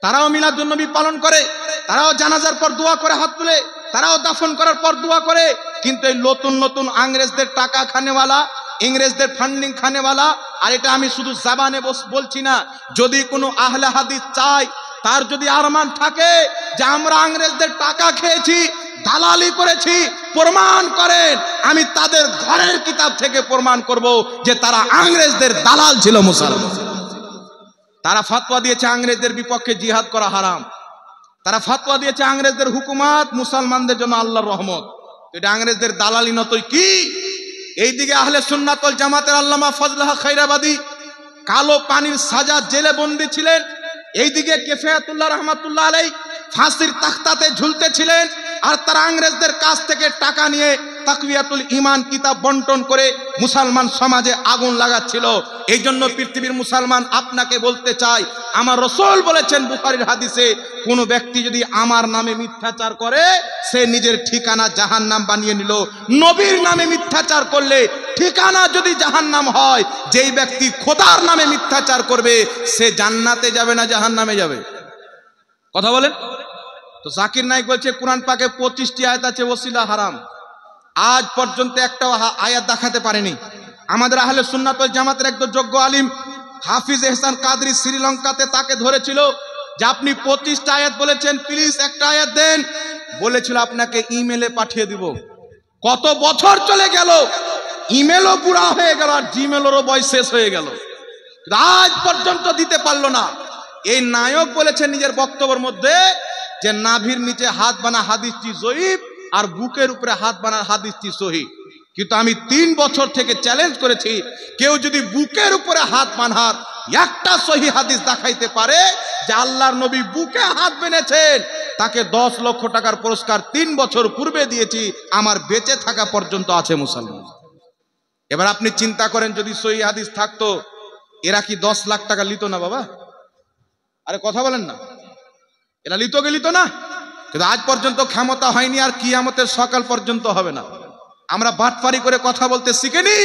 তারাও মিলাদুন নবী পালন করে, তারাও জানাজার পর দোয়া করে হাত তুলে, তারাও দাফন করার পর দোয়া করে। কিন্তু এই নতুন নতুন ইংরেজদের টাকা খানেওয়ালা, ইংরেজদের ফান্ডিং খানেওয়ালা, আর এটা আমি শুধু জাবানে বলছি না, যদি কোনো আহলে হাদিস চায় তার যদি আরমান থাকে যে আমরা ইংরেজদের টাকা খেয়েছি, দালালি করেছি, প্রমাণ করেন, আমি তাদের ঘরের কিতাব থেকে প্রমাণ করব যে তারা ইংরেজদের দালাল ছিল মুসলমান। তারা ফতোয়া দিয়েছে ইংরেজদের বিপক্ষে জিহাদ করা হারাম। তারা ফতোয়া দিয়েছে ইংরেজদের হুকুমত মুসলমানদের জন্য আল্লাহর রহমত। এটা ইংরেজদের দালালি নতই কি? এইদিকে আহলে সুন্নাত ওয়াল জামাতের আল্লামা ফজলুল হক খায়রাবাদী কালো পানির সাজা জেলে বন্দী ছিলেন, এইদিকে কিফায়াতুল্লাহ রাহমাতুল্লাহ আলাইহি ফাঁসির তাখতাতে ঝুলতেছিলেন, আর তারা ইংরেজদের কাছ থেকে টাকা নিয়ে তাকওয়াতুল ঈমান কিতাব বন্টন করে মুসলমান সমাজে আগুন লাগাচ্ছিল। এই জন্য পৃথিবীর মুসলমান আপনাকে বলতে চাই, আমার রাসূল বলেছেন বুখারীর হাদিসে, কোন ব্যক্তি যদি আমার নামে মিথ্যাচার করে সে নিজের ঠিকানা জাহান্নাম বানিয়ে নিল। নবীর নামে মিথ্যাচার করলে ঠিকানা যদি জাহান্নাম হয়, যেই ব্যক্তি খোদার নামে মিথ্যাচার করবে সে জান্নাতে যাবে না জাহান্নামে যাবে? কথা বলেন তো। জাকির নাইক বলছে কোরআন পাকে 25টি আয়াত আছে ওসিলা হারাম। আজ পর্যন্ত একটা আয়াত দেখাতে পারেনি। আমাদের আহলে সুন্নাত ওয়াল জামাতের একজন যোগ্য আলিম হাফিজ এহসান কাদরি শ্রীলঙ্কাতে তাকে ধরেছিল যে আপনি 25টা আয়াত বলেছেন, প্লিজ একটা আয়াত দেন। বলেছিল আপনাকে ইমেলে পাঠিয়ে দিব। কত বছর চলে গেল, ইমেলও বুড়া হয়ে গেল আর জিমেলেরও বয়স শেষ হয়ে গেল, আজ পর্যন্ত দিতে পারলো না। এই নায়ক বলেছেন নিজের বক্তব্যের মধ্যে যে নাভির নিচে হাত বানা হাদিসটি জয়ীফ আর বুকের উপরে হাত বানার হাদিসটি সহিহ। কিন্তু আমি 3 বছর থেকে চ্যালেঞ্জ করেছি, কেউ যদি বুকের উপরে হাত বাঁধার একটা সহিহ হাদিস দেখাইতে পারে যে আল্লাহর নবী বুকে হাত বেঁধেছেন, তাকে 10 লক্ষ টাকার পুরস্কার 3 বছর পূর্বে দিয়েছি, আমার বেঁচে থাকা পর্যন্ত আছে মুসলমান। এবার আপনি চিন্তা করেন যদি সহিহ হাদিস থাকতো, এরা কি 10 লাখ টাকা লিত না বাবা? আরে কথা বলেন না, এরা লিত না। কিন্তু আজ পর্যন্ত ক্ষমতা হয়নি, আর কিয়ামতের সকাল পর্যন্ত হবে না। আমরা বাটপারি করে কথা বলতে শিখিনি,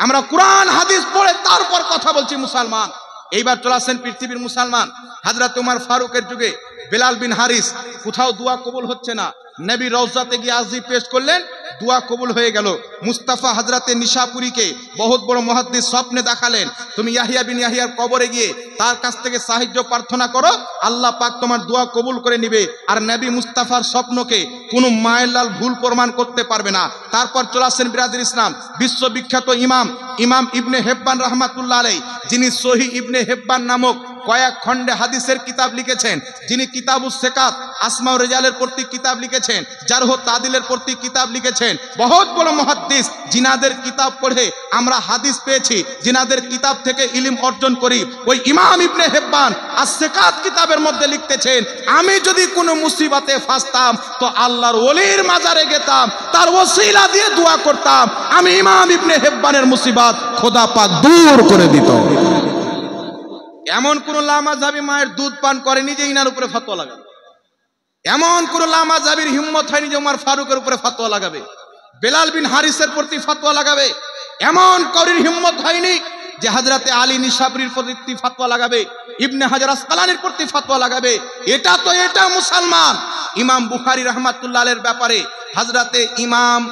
আমরা কোরআন হাদিস পড়ে তারপর কথা বলছি মুসলমান। এইবার চলে আসেন পৃথিবীর মুসলমান। হযরত উমর ফারুকের যুগে বেলাল বিন হারিস, কোথাও দোয়া কবুল হচ্ছে না, নবী রওজাতে গিয়ে আরজি পেশ করলেন, দোয়া কবুল হয়ে গেল। মুস্তাফা হযরতে নিশাপুরীকে বহুত বড় মুহাদ্দিস স্বপ্নে দেখালেন, তুমি ইয়াহিয়া বিন ইয়াহিয়ার কবরে গিয়ে তার কাছ থেকে সাহায্য প্রার্থনা করো, আল্লাহ পাক তোমার দোয়া কবুল করে নিবে। আর নবী মুস্তাফার স্বপ্নকে কোনো মায়েলাল ভুল প্রমাণ করতে পারবে না। তারপর চলে আসেন বিরাদর ইসলাম বিশ্ববিখ্যাত ইমাম ইবনে হেব্বান রাহমাতুল্লাহ আলাইহি, যিনি সহিহ ইবনে হেব্বান নামক কয়েক খণ্ডে হাদিসের কিতাব লিখেছেন, যিনি কিতাবুস সিকাত আসমা ও রিজালের প্রতি কিতাব লিখেছেন, জারহ ও তাদিলের প্রতি কিতাব লিখেছেন, বহুত বড় মুহাদ্দিস, জিনাদের কিতাব পড়ে আমরা হাদিস পেয়েছি, জিনাদের কিতাব থেকে ইলম অর্জন করি। ওই ইমাম ইবনে হেব্বান আস-সিকাত কিতাবের মধ্যে লিখতেছেন, আমি যদি কোনো মুসিবতে ফাঁসতাম তো আল্লাহর ওলির মাজারে যেতাম, তার ওসিলা দিয়ে দোয়া করতাম, আমি ইমাম ইবনে হেব্বানের মুসিবত খোদা পাক দূর করে দিত। এমন কোন লামাযাবি মায়ের দুধ পান করেনি যে ইনার উপরে ফতোয়া লাগাবে। এমন কোন লামাযাবির হিম্মত হয়নি যে উমর ফারুকের উপরে ফতোয়া লাগাবে, বেলাল বিন হারিসের প্রতি ফতোয়া লাগাবে। এমন কারোর হিম্মত হয়নি যে হযরতে আলী নিশাপুরীর প্রতি ফতোয়া লাগাবে, ইবনে হাজার আসকালানির প্রতি ফতোয়া লাগাবে। এটা মুসলমান। ইমাম বুখারী রাহমাতুল্লাহ আলাইহির ব্যাপারে হযরতে ইমাম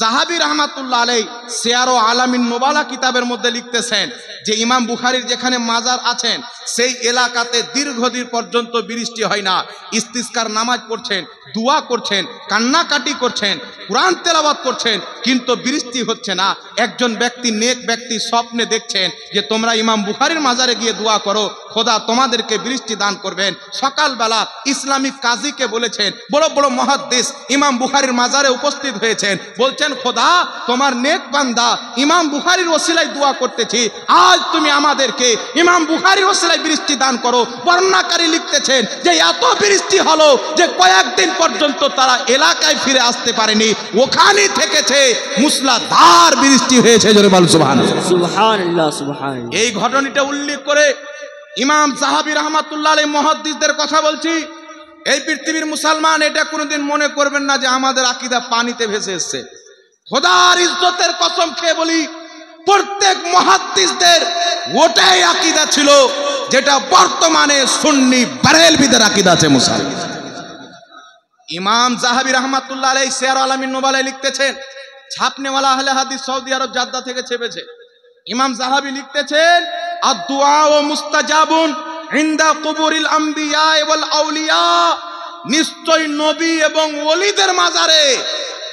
যাহাবী রাহমাতুল্লাহ আলাইহি সিয়ার ও আলামিন নুবালা কিতাবের মধ্যে লিখতেছেন যে ইমাম বুখারীর যেখানে মাজার আছেন সেই এলাকাতে দীর্ঘদিন পর্যন্ত বৃষ্টি হয় না। ইস্তিসকার নামাজ পড়ছেন, দোয়া করছেন, কান্নাকাটি করছেন, কোরআন তেলাওয়াত করছেন, কিন্তু বৃষ্টি হচ্ছে না। একজন ব্যক্তি, নেক ব্যক্তি স্বপ্নে দেখছেন যে তোমরা ইমাম বুখারীর মাজারে গিয়ে দোয়া করো, খোদা তোমাদেরকে বৃষ্টি দান করবেন। সকালবেলা ইসলামিক কাজীকে বলেছেন, বড় বড় মুহাদ্দিস ইমাম বুখারীর মাজারে উপস্থিত হয়েছেন, বলছেন খোদা তোমার নেক বান্দা ইমাম বুখারীর ওসিলায় দোয়া করতেছি, আজ তুমি আমাদেরকে ইমাম বুখারীর ওসিলায় বৃষ্টি দান করো। বর্ণনাকারী লিখতেছেন যে এত বৃষ্টি হলো যে কয়েকদিন পর্যন্ত তারা এলাকায় ফিরে আসতে পারেনি, ওখানেই থেকেছে, মুসলাধার বৃষ্টি হয়েছে। জোরে বল সুবহানাল্লাহ। সুবহানাল্লাহ সুবহানাল্লাহ। এই ঘটনাটা উল্লেখ করে ইমাম যাহাবী রাহমাতুল্লাহ আলাইহি মুহাদ্দিসদের কথা বলছি। এই পৃথিবীর মুসলমান এটা কোনোদিন মনে করবেন না যে আমাদের আকীদা পানিতে ভেসে এসেছে। খোদার ইজ্জতের কসম খেয়ে বলি, প্রত্যেক মুহাদ্দিসদের ওটাই আকীদা ছিল যেটা বর্তমানে সুন্নি বারেলভিদের আকীদা আছে মুসলমান। ইমাম যাহাবী রাহমাতুল্লাহ আলাইহি সিয়ার আলামিন নুবালায় লিখতেছেন, ছাপনেওয়ালা আহলে হাদিস সৌদি আরব জাদ্দা থেকে ছেপেছে। ইমাম যাহাবী লিখতেছেন, আদ-দুআ ও মুস্তাজাবুন ইনদা কুবুরিল আম্বিয়া ওয়াল আউলিয়া, নিশ্চয় নবী এবং ওলিদের মাজারে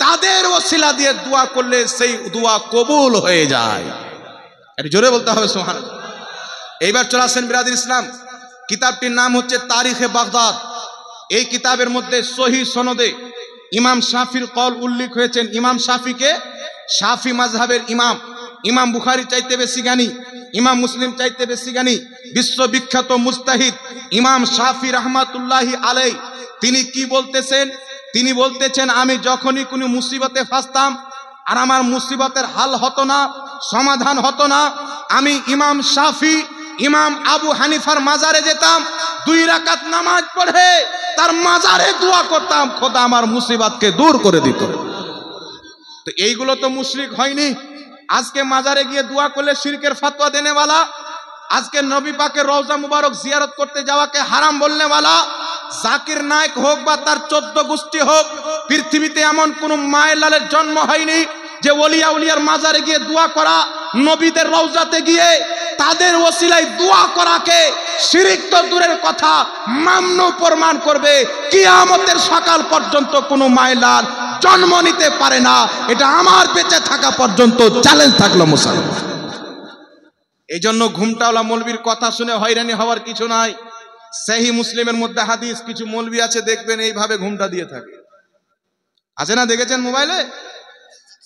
তাদের ওসিলা দিয়ে দোয়া করলে সেই দোয়া কবুল হয়ে যায়। একটু জোরে বলতে হবে সুবহানাল্লাহ। এইবার চলে আসেন বিরাদর ইসলাম, কিতাবটির নাম হচ্ছে তারিখে বাগদাদ। এই কিতাবের মধ্যে সহি সনদে ইমাম শাফির কল উল্লেখ হয়েছেন। ইমাম শাফিকে শাফি মাযহাবের ইমাম, ইমাম বুখারী চাইতে বেশি জ্ঞানী, ইমাম মুসলিম চাইতে বেশি জ্ঞানী, বিশ্ববিখ্যাত মুজতাহিদ ইমাম শাফি রাহমাতুল্লাহি আলাইহি, তিনি কি বলতেছেন? তিনি বলতেছেন, আমি যখনই কোনো মুসিবতে ফাঁসতাম আর আমার মুসিবতের হাল হতো না, সমাধান হতো না, আমি ইমাম শাফি ইমাম আবু হানিফার মাজারে যেতাম, 2 রাকাত নামাজ পড়ে তার মাজারে দোয়া করতাম, খোদা আমার মুসিবতকে দূর করে দিত। তো এইগুলো তো মুশরিক হয়নি। আজকে মাজারে গিয়ে দোয়া করলে শিরকের ফতোয়া দেনেওয়ালা, আজকে নবী পাকের রওজা মুবারক জিয়ারত করতে যাওয়াকে হারাম বলনেওয়ালা, জাকির নায়েক হোক বা তার 14 গোষ্ঠী হোক, পৃথিবীতে এমন কোন মায়ের লালের জন্ম হয়নি যে ওলিয়া উলিয়ার মাজারে গিয়ে দোয়া করা, নবীদের রওজাতে গিয়ে তাদের ওসিলায় দোয়া করাকে শিরক তো দূরের কথা মামনু প্রমাণ করবে। কিয়ামতের সকাল পর্যন্ত কোনো মাইলাল জন্ম নিতে পারে না, এটা আমার বেঁচে থাকা পর্যন্ত চ্যালেঞ্জ থাকলো মুসলমান। এই জন্য ঘুমটাওয়ালা মৌলবীর কথা শুনে হয়রানি হওয়ার কিছু নাই। সহি মুসলিমের মধ্যে হাদিস, কিছু মৌলবী আছে দেখবেন এইভাবে ঘুমটা দিয়ে থাকে, আছে না? দেখেছেন মোবাইলে?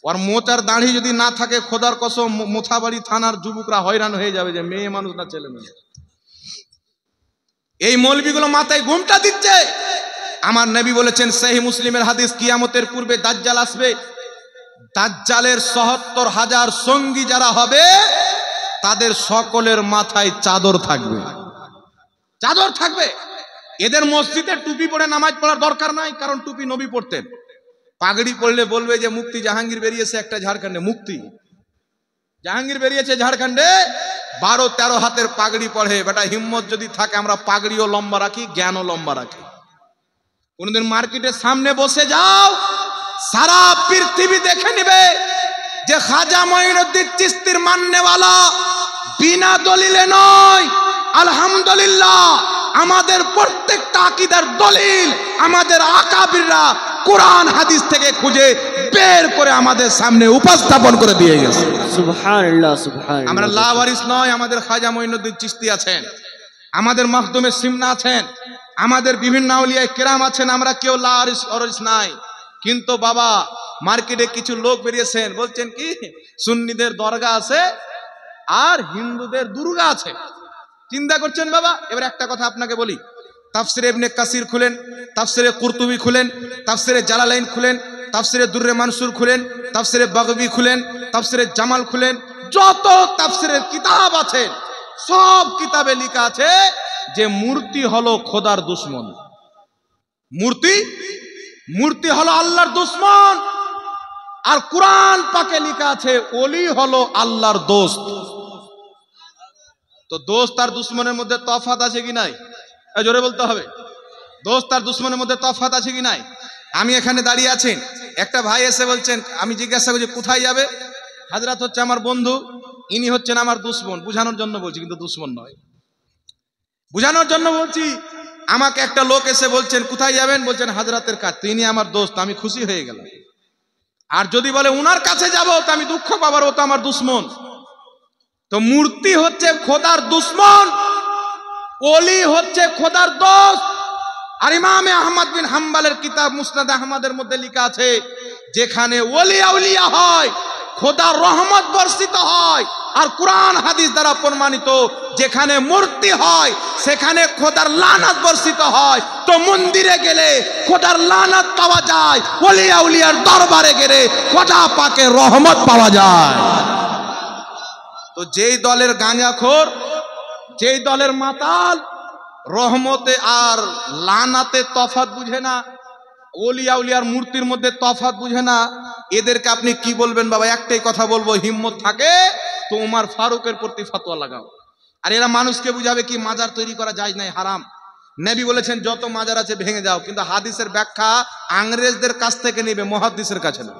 ওর মোচার দাড়ি যদি না থাকে, খোদার কসম মোথাবাড়ি থানার যুবকরা হয়রান হয়ে যাবে যে মেয়ে মানুষ না ছেলে মেয়ে। এই মৌলবীগুলো মাথায় ঘুমটা দিচ্ছে। আমার নবী বলেছেন সহি মুসলিমের হাদিস, কিয়ামতের পূর্বে দাজ্জাল আসবে, দাজ্জালের ৭৭,০০০ সঙ্গী যারা হবে তাদের সকলের মাথায় চাদর থাকবে, চাদর থাকবে। এদের মসজিদে টুপি পরে নামাজ পড়ার দরকার নাই, কারণ টুপি নবী পড়তেন। পাগড়ি পড়লে বলবে যে মুফতি জাহাঙ্গীর বেরিয়েছে একটা ঝাড়খণ্ডে, মুফতি জাহাঙ্গীর বেরিয়েছে ঝাড়খণ্ডে, 12-13 হাতের পাগড়ি পড়ে। বেটা হিম্মত যদি থাকে আমরা পাগড়িও লম্বা রাখি, জ্ঞানও লম্বা রাখি। কোনদিন মার্কেটের সামনে বসে যাও, সারা পৃথিবী দেখে নিবে যে খাজা মঈনুদ্দিন চিশতির মাননেওয়ালা বিনা দলিলে নয়। আলহামদুলিল্লাহ, আমাদের প্রত্যেকটা আকীদার দলিল আমাদের আকাবিররা কোরআন হাদিস থেকে খুঁজে বের করে আমাদের সামনে উপস্থাপন করে দিয়ে গেছে। সুবহানাল্লাহ, সুবহানাল্লাহ। আমরা লাওয়ারিস নয়, আমাদের খাজা মঈনুদ্দিন চিশতি আছেন, আমাদের মাখদুমে সিমনা আছেন, আমাদের বিভিন্ন আউলিয়ায়ে কেরাম আছেন, আমরা কেউ লাওয়ারিস নাই। কিন্তু বাবা মার্কেটে কিছু লোক বেরিয়েছেন, বলছেন কি সুন্নিদের দরগা আছে আর হিন্দুদের দুর্গা আছে। চিন্তা করছেন বাবা? এবার একটা কথা আপনাকে বলি, তাফসিরে ইবনে কাসির খুলেন, তাফসিরে কুরতুবি খুলেন, তাফসিরে জালালাইন খুলেন, তাফসিরে দুররে মানসুর খুলেন, তাফসিরে বাগবি খুলেন, তাফসিরে জামাল খুলেন, যত তাফসিরের কিতাব আছে সব কিতাবে লেখা আছে যে মূর্তি হলো খোদার দুশমন, মূর্তি হলো আল্লাহর দুশমন। আর কোরআন পাকে লেখা আছে ওলি হলো আল্লাহর দোস্ত। তো দোস্ত আর দুশমনের মধ্যে তফাৎ আছে কি নাই? জোরে বলতে হবে। দোস্ত আর দুশমনের মধ্যে তফাৎ আছে কি নাই? আমি এখানে দাঁড়িয়ে আছি, একটা ভাই এসে বলছেন, আমি জিজ্ঞাসা করছি কোথায় যাবে? হাজরাত হচ্ছে আমার বন্ধু, ইনি হচ্ছেন আমার দুশমন। বুঝানোর জন্য বলছি, কিন্তু দুশমন নয়, বুঝানোর জন্য বলছি। আমাকে একটা লোক এসে বলছেন কোথায় যাবেন? বলছেন হাজরাতের কাছে। তিনি আমার দোস্ত, আমি খুশি হয়ে গেলাম। আর যদি বলে উনার কাছে যাব তো আমি দুঃখ পাবার, ও তো আমার দুশমন। তো মূর্তি হচ্ছে খোদার দুশমন, ওলি হচ্ছে খোদার দোস্ত। আর ইমামে আহমদ বিন হাম্বলের কিতাব মুসনাদ আহমদের মধ্যে লেখা আছে, যেখানে ওলি আউলিয়া হয় খোদার রহমত বর্ষিত হয়। আর কোরআন হাদিস দ্বারা প্রমাণিত যেখানে মূর্তি হয় সেখানে খোদার লানত বর্ষিত হয়। তো মন্দিরে গেলে খোদার লানত পাওয়া যায়, ওলি আউলিয়ার দরবারে গেলে খোদা পাকের রহমত পাওয়া যায়। তো যেই দলের গাঁজাখোর, যেই দলের মাতাল রহমতে আর লানাতে তফাৎ বুঝে না, ওলিয়া উলিয়ার মূর্তির মধ্যে তফাৎ বুঝে না, এদেরকে আপনি কি বলবেন বাবা? একটাই কথা বলবো, হিম্মত থাকে তো উমর ফারুকের প্রতি ফতোয়া লাগাও। আর এরা মানুষকে বুঝাবে কি মাজার তৈরি করা যায় নাই, হারাম। নবী বলেছেন যত মাজার আছে ভেঙে যাও, কিন্তু হাদিসের ব্যাখ্যা ইংরেজদের কাছ থেকে নেবে, মুহাদ্দিসের কাছে না।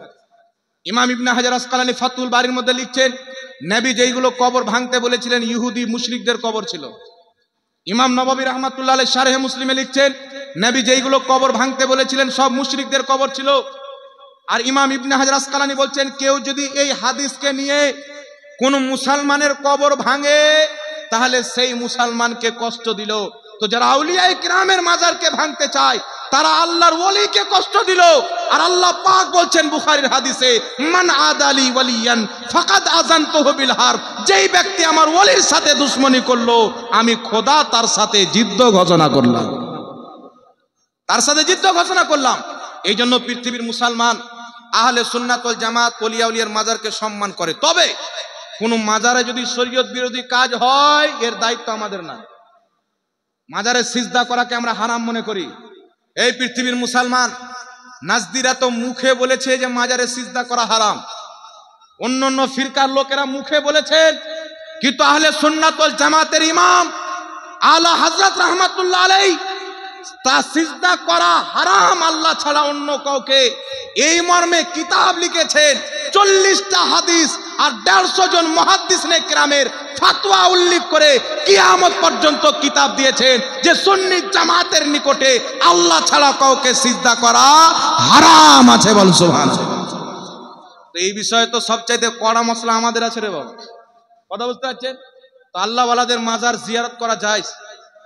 ইমাম ইবনে হাজার আসকালানী ফাতুল বারির মধ্যে লিখছেন, নবী যেইগুলো কবর ভাঙতে বলেছিলেন ইহুদি মুশরিকদের কবর ছিল। ইমাম নববী রাহমাতুল্লাহ আলাইহি শারহে মুসলিমে লিখছেন, নবী যেইগুলো কবর ভাঙতে বলেছিলেন সব মুশরিকদের কবর ছিল। আর ইমাম ইবনে হাজার আসকালানী বলছেন, কেউ যদি এই হাদিসকে নিয়ে কোন মুসলমানের কবর ভাঙে তাহলে সেই মুসলমানকে কষ্ট দিল। তো যারা আউলিয়ায়ে কিরামের মাজারকে ভাঙতে চায় তারা আল্লাহর ওলিকে কষ্ট দিল। আর আল্লাহ পাক বলছেন বুখারীর হাদিসে, মান আদালি ওয়ালিয়ান ফাকাদ আযানতুহু বিল হারব, যেই ব্যক্তি আমার ওলির সাথে দুশমনি করলো আমি খোদা তার সাথে যুদ্ধ ঘোষণা করলাম, তার সাথে যুদ্ধ ঘোষণা করলাম। এই জন্য পৃথিবীর মুসলমান আহলে সুন্নাত ওয়াল জামাত ওলিয়া উলিয়ার মাজারকে সম্মান করে। তবে কোন মাজারে যদি শরীয়ত বিরোধী কাজ হয় এর দায়িত্ব আমাদের না। মাজারে সিজদা করাকে আমরা হারাম মনে করি। এই পৃথিবীর মুসলমান নাজদিরা তো মুখে বলেছে যে মাজারে সিজদা করা হারাম, অন্যান্য ফিরকার লোকেরা মুখে বলেছেন, কিন্তু আহলে সুন্নাত ওয়াল জামাতের ইমাম আলা হযরত রাহমাতুল্লাহ আলাইহি তা সিজদা করা হারাম আল্লাহ ছাড়া অন্য কাউকে, এই মর্মে কিতাব লিখেছেন। 40টা হাদিস আর 150 জন মুহাদ্দিসনে কিরামের ফতোয়া উল্লেখ করে কিয়ামত পর্যন্ত কিতাব দিয়েছেন যে সুন্নি জামাতের নিকটে আল্লাহ ছাড়া কাউকে সিজদা করা হারাম আছে। বল সুবহানাল্লাহ। তো এই বিষয়ে তো সবচাইতে কড়া মশলা আমাদের আছে রে বাবা, কথা বুঝতে পারছেন? তো আল্লাহ ওয়ালাদের মাজার জিয়ারত করা যায়,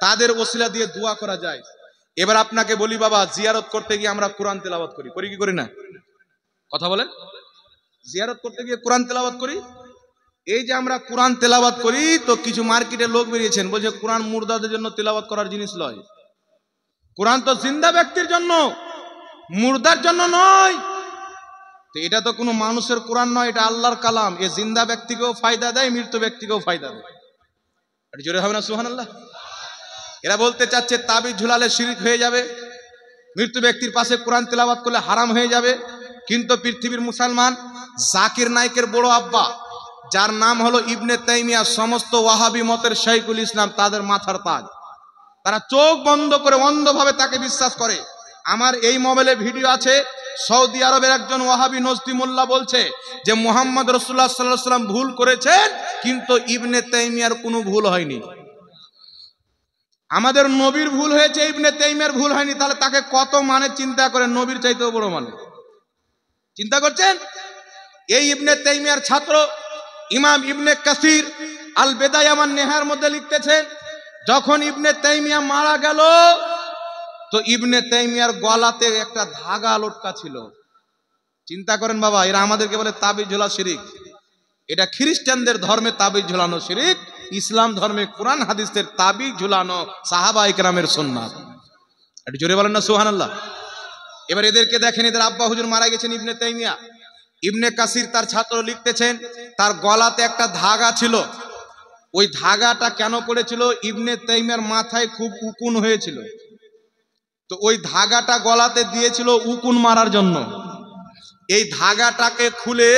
তাদের ওসিলা দিয়ে দোয়া করা যায়। এবার আপনাকে বলি বাবা, জিয়ারত করতে গিয়ে আমরা কোরআন তেলাওয়াত করি, করি কি করি না? কথা বলেন। জিয়ারত করতে গিয়ে কোরআন তেলাওয়াত করি। এই যে আমরা কোরআন তেলাওয়াত করি, তো কিছু মার্কেটে লোক বেরিয়েছেন বলছে কোরআন মুর্দাদের জন্য তেলাওয়াত করার জিনিস নয়। কোরআন তো জিন্দা ব্যক্তির জন্য, মুর্দার জন্য নয়। তো এটা তো কোনো মানুষের কোরআন নয়, এটা আল্লাহর কালাম। এ জিন্দা ব্যক্তিকেও ফায়দা দেয়, মৃত ব্যক্তিকেও ফায়দা দেয়। এটা জোরে হবে না সুবহানাল্লাহ? এরা বলতে চাচ্ছে তাবিজ ঝুলালে শিরক হয়ে যাবে, মৃত ব্যক্তির পাশে কোরআন তেলাওয়াত করলে হারাম হয়ে যাবে। কিন্তু পৃথিবীর মুসলমান জাকির নাইকের বড় আব্বা, যার নাম হলো ইবনে তাইমিয়া, সমস্ত ওয়াহাবি মতের শাইখুল ইসলাম, তাদের মাথার তাজ। তারা চোখ বন্ধ করে অন্ধভাবে তাকে বিশ্বাস করে। আমার এই মোবাইলে ভিডিও আছে, সৌদি আরবের একজন ওয়াহাবি নজদি মোল্লা বলছে যে মুহাম্মদ রাসূলুল্লাহ সাল্লাল্লাহু আলাইহি ওয়াসাল্লাম ভুল করেছেন, কিন্তু ইবনে তাইমিয়ার কোনো ভুল হয়নি। আমাদের নবীর ভুল হয়েছে, ইবনে তাইমিয়ার ভুল হয়নি। তাহলে তাকে কত মানে চিন্তা করেন, নবীর চাইতেও বড় মানে চিন্তা করছেন। এই ইবনে তাইমিয়ার ছাত্র ইমাম ইবনে কাসির আল বেদায়া ওয়ান নেহার মধ্যে লিখতেছেন, যখন ইবনে তাইমিয়া মারা গেল তো ইবনে তাইমিয়ার গলাতে একটা ধাগা লটকা ছিল। চিন্তা করেন বাবা, এরা আমাদেরকে বলে তাবিজ ঝোলা শিরিক। এটা খ্রিস্টানদের ধর্মে তাবিজ ঝোলানো শিরিক, ইসলাম ধর্মে কোরআন হাদিসের তাবিজ ঝুলানো সাহাবা ইকরামের সুন্নাত। একটু জোরে বলেন না সুবহানাল্লাহ। এবার এদেরকে দেখেন, এদের আব্বা হুজুর মারা গেছেন ইবনে তাইমিয়া। ইবনে কাসির তার ছাত্র লিখতেছেন, তার গলাতে একটা ধাগা ছিল। ওই ধাগাটা কেন পড়েছিল? ইবনে তাইমিয়ার মাথায় খুব উকুন হয়েছিল, তো ওই ধাগাটা গলাতে দিয়েছিল উকুন মারার জন্য। এই ধাগাটাকে খুলে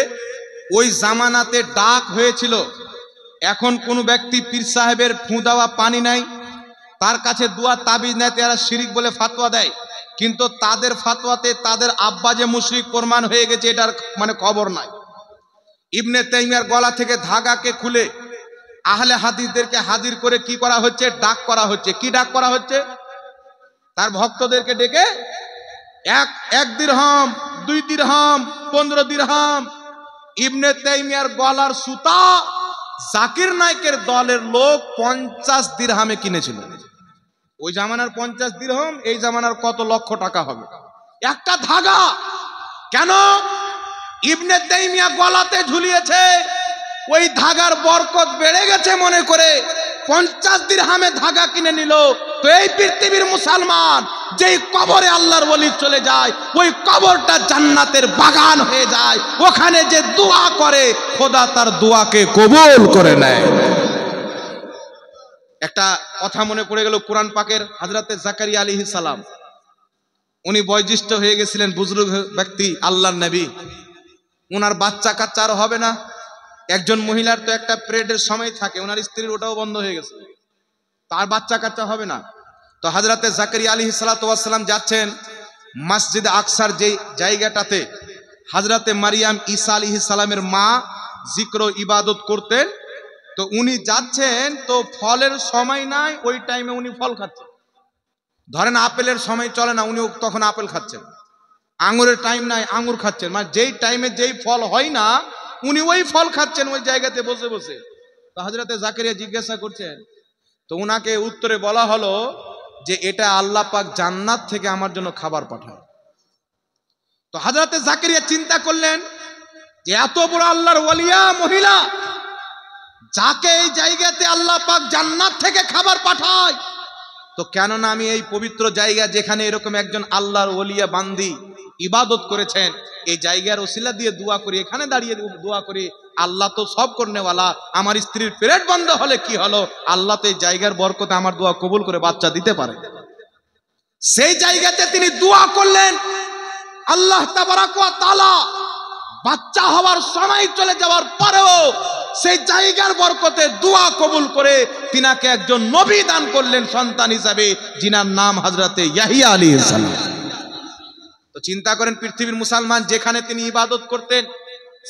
ওই জামানাতে ডাক হয়েছিল, এখন কোন ব্যক্তি পীর সাহেবের ফু দেওয়া পানি নাই, তার কাছে দোয়া তাবিজ নেয়, তারা শিরিক বলে ফাতোয়া দেয়। কিন্তু তাদের ফাতোয়াতে তাদের আব্বা যে মুশরিক প্রমাণ হয়ে গেছে এটার মানে খবর নাই। ইবনে তাইমিয়ার গলা থেকে ধাগাকে খুলে আহলে হাদিসদেরকে হাজির করে কি করা হচ্ছে? ডাক করা হচ্ছে। কি ডাক করা হচ্ছে? তার ভক্তদেরকে ডেকে এক দিরহাম, 2 দিরহাম, 15 দিরহাম। ইবনে তাইমিয়ার গলার সুতা জাকির নাইকের দলের লোক 50 দিরহামে কিনেছিল। ওই জামানার 50 দিরহাম এই জামানার কত লক্ষ টাকা হবে একটা ধাগা। কেন? ইবনে তাইমিয়া গলাতে ঝুলিয়েছে, ওই ধাগার বরকত বেড়ে গেছে মনে করে 50 দিরহামে ধাগা কিনে নিল। তো এই পৃথিবীর মুসলমান যেই কবরে আল্লাহর ওলি চলে যায়, ওই কবরটা জান্নাতের বাগান হয়ে যায়। ওখানে যে দোয়া করে খোদা তার দোয়াকে কবুল করে নেয়। একটা কথা মনে পড়ে গেল, কোরআন পাকের হযরতে জাকারিয়া আলাইহিস সালাম, উনি বয়োজ্যেষ্ঠ হয়ে গেছিলেন, বুজুর্গ ব্যক্তি, আল্লাহর নবী। ওনার বাচ্চা কাচ্চা আর হবে না। একজন মহিলার তো একটা পিরিয়ডের সময় থাকে, ওনার স্ত্রীর ওটাও বন্ধ হয়ে গেছে, তার বাচ্চা কাচ্চা হবে না। তো হযরতে জাকারিয়া আলাইহিস সালাতু ওয়াস সালাম যাচ্ছেন মসজিদ আকসার যে জায়গাটাতে হযরতে মারিয়াম ঈসা আলাইহিস সালামের মা জিক্র ইবাদত করতেন, তো উনি যাচ্ছেন, তো ফলের সময় নাই, ওই টাইমে উনি ফল খাচ্ছেন। ধরেন আপেলের সময় চলে না, উনি তখন আপেল খাচ্ছেন। আঙুরের টাইম নাই, আঙুর খাচ্ছেন। মানে যেই টাইমে যেই ফল হয় না, উনি ওই ফল খাচ্ছেন ওই জায়গাতে বসে বসে। তো হযরতে জাকারিয়া জিজ্ঞাসা করছেন, তো উনাকে উত্তরে বলা হলো যে এটা আল্লাহ পাক জান্নাত থেকে আমার জন্য খাবার পাঠায়। তো হযরতে জাকারিয়া চিন্তা করলেন যে এত বড় আল্লাহর ওলিয়া মহিলা, যাকে এই জায়গাতে আল্লাহ পাক জান্নাত থেকে খাবার পাঠায়, তো কেন না আমি এই পবিত্র জায়গা যেখানে এরকম একজন আল্লাহর ওলিয়া বান্দি ইবাদত করেছেন, এই জায়গার ওসিলা দিয়ে দোয়া করি, এখানে দাঁড়িয়ে দোয়া করি। আল্লাহ তো সব করনেওয়ালা। আমার স্ত্রীর পেট বন্ধ হলে কি হলো, আল্লাহ তো এই জায়গার বরকতে আমার দোয়া কবুল করে বাচ্চা দিতে পারে। সেই জায়গাতে তিনি দোয়া করলেন, আল্লাহ তাবারাক ওয়া তাআলা বাচ্চা হওয়ার সময় চলে যাওয়ার পরেও সেই জায়গার বরকতে দোয়া কবুল করে তিনাকে একজন নবী দান করলেন সন্তান হিসাবে, যিনার নাম হযরতে ইয়াহিয়া আলাইহিস সালাম। তো চিন্তা করেন, পৃথিবীর মুসলমান যেখানে তিনি ইবাদত করতেন,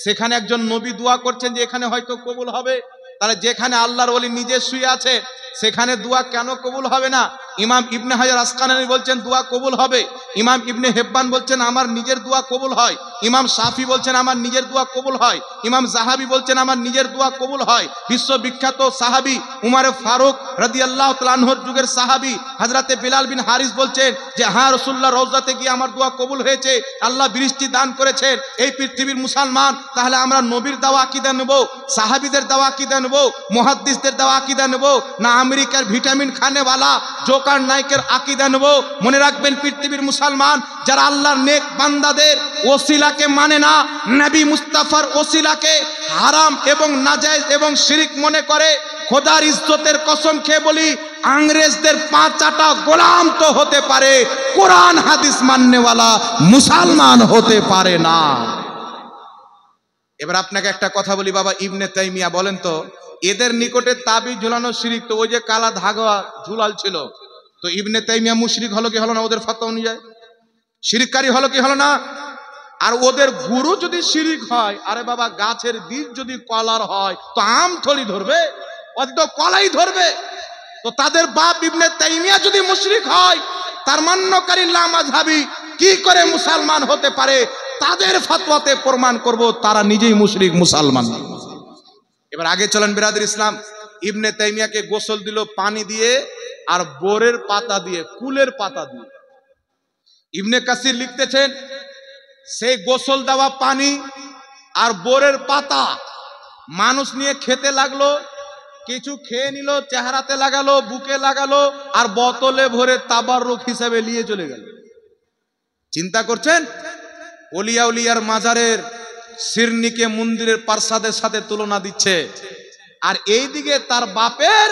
সেখানে একজন নবী দোয়া করছেন যে এখানে হয়তো কবুল হবে। তাহলে যেখানে আল্লাহর ওলি নিজে শুয়ে আছে, সেখানে দোয়া কেন কবুল হবে না? ইমাম ইবনে হাজার আসকালানী বলছেন দোয়া কবুল হবে। ইমাম ইবনে হেব্বান বলছেন আমার নিজের দোয়া কবুল হয়। ইমাম শাফি বলছেন আমার নিজের দোয়া কবুল হয়। ইমাম যাহাবি বলছেন আমার নিজের দোয়া কবুল হয়। বিশ্ববিখ্যাত সাহাবী উমর ফারুক রাদিয়াল্লাহু তাআলা আনহুর যুগের সাহাবী হযরতে বিলাল বিন হারিস বলছেন যে হ্যাঁ, রাসূলুল্লাহ রওজাতে গিয়ে আমার দোয়া কবুল হয়েছে, আল্লাহ বৃষ্টি দান করেছেন। এই পৃথিবীর মুসলমান, তাহলে আমরা নবীর দাওয়া আকীদা নেব, সাহাবীদের দাওয়া আকীদা নেব, মুহাদ্দিসদের দাওয়া আকীদা নেব, না আমেরিকার ভিটামিন খানেওয়ালা জোকার নাইকের আকীদা নেব? মনে রাখবেন, পৃথিবীর মুসলমান যারা আল্লাহর নেক বান্দাদের ওসিলাকে মানে না, নবী মুস্তাফার ওসিলাকে হারাম এবং নাজায়েজ এবং শিরক মনে করে, খোদার ইজ্জতের কসম খেয়ে বলি, ইংরেজদের 5 গোলাম তো হতে পারে, কোরআন হাদিস মাননেওয়ালা মুসলমান হতে পারে না। এবার আপনাকে একটা কথা বলি বাবা, ইবনে তাইমিয়া বলেন তো, এদের নিকটে তাবিজ ঝুলানো শিরিক, তো ওই যে কালা ধাগা ঝুলাল ছিল, তো ইবনে তাইমিয়া মুশরিক হলো কি হলো না? ওদের ফতোয়া অনুযায়ী শিরককারী হলো কি হলো না? আর ওদের গুরু যদি শিরিক হয়, আরে বাবা গাছের বীজ যদি কলার হয়, তো আম থলি ধরবে? ওদের তো কলাই ধরবে। তো তাদের বাপ ইবনে তাইমিয়া যদি মুশরিক হয়, তার মান্যকারী লামাযহাবী কি করে মুসলমান হতে পারে? তাদের ফতোয়াতে প্রমাণ করব তারা নিজেই মুশরিক মুসলমান। এবার আগে চলেন বিরাদর ইসলাম, ইবনে তাইমিয়াকে গোসল দিল পানি দিয়ে আর বোরের পাতা দিয়ে, কুলের পাতা দিয়ে। ইবনে কাসির লিখতেছেন সেই গোসল দেওয়া পানি আর বোরের পাতা মানুষ নিয়ে খেতে লাগলো, কিছু খেয়ে নিল, চেহারাতে লাগালো, বুকে লাগালো, আর বোতলে ভরে তাবাররুক হিসেবে নিয়ে চলে গেল। চিন্তা করছেন, ওলিয়া উলিয়ার মাজারের শিরনিকে মন্দিরের পার্সাদের সাথে তুলনা দিচ্ছে, আর এইদিকে তার বাপের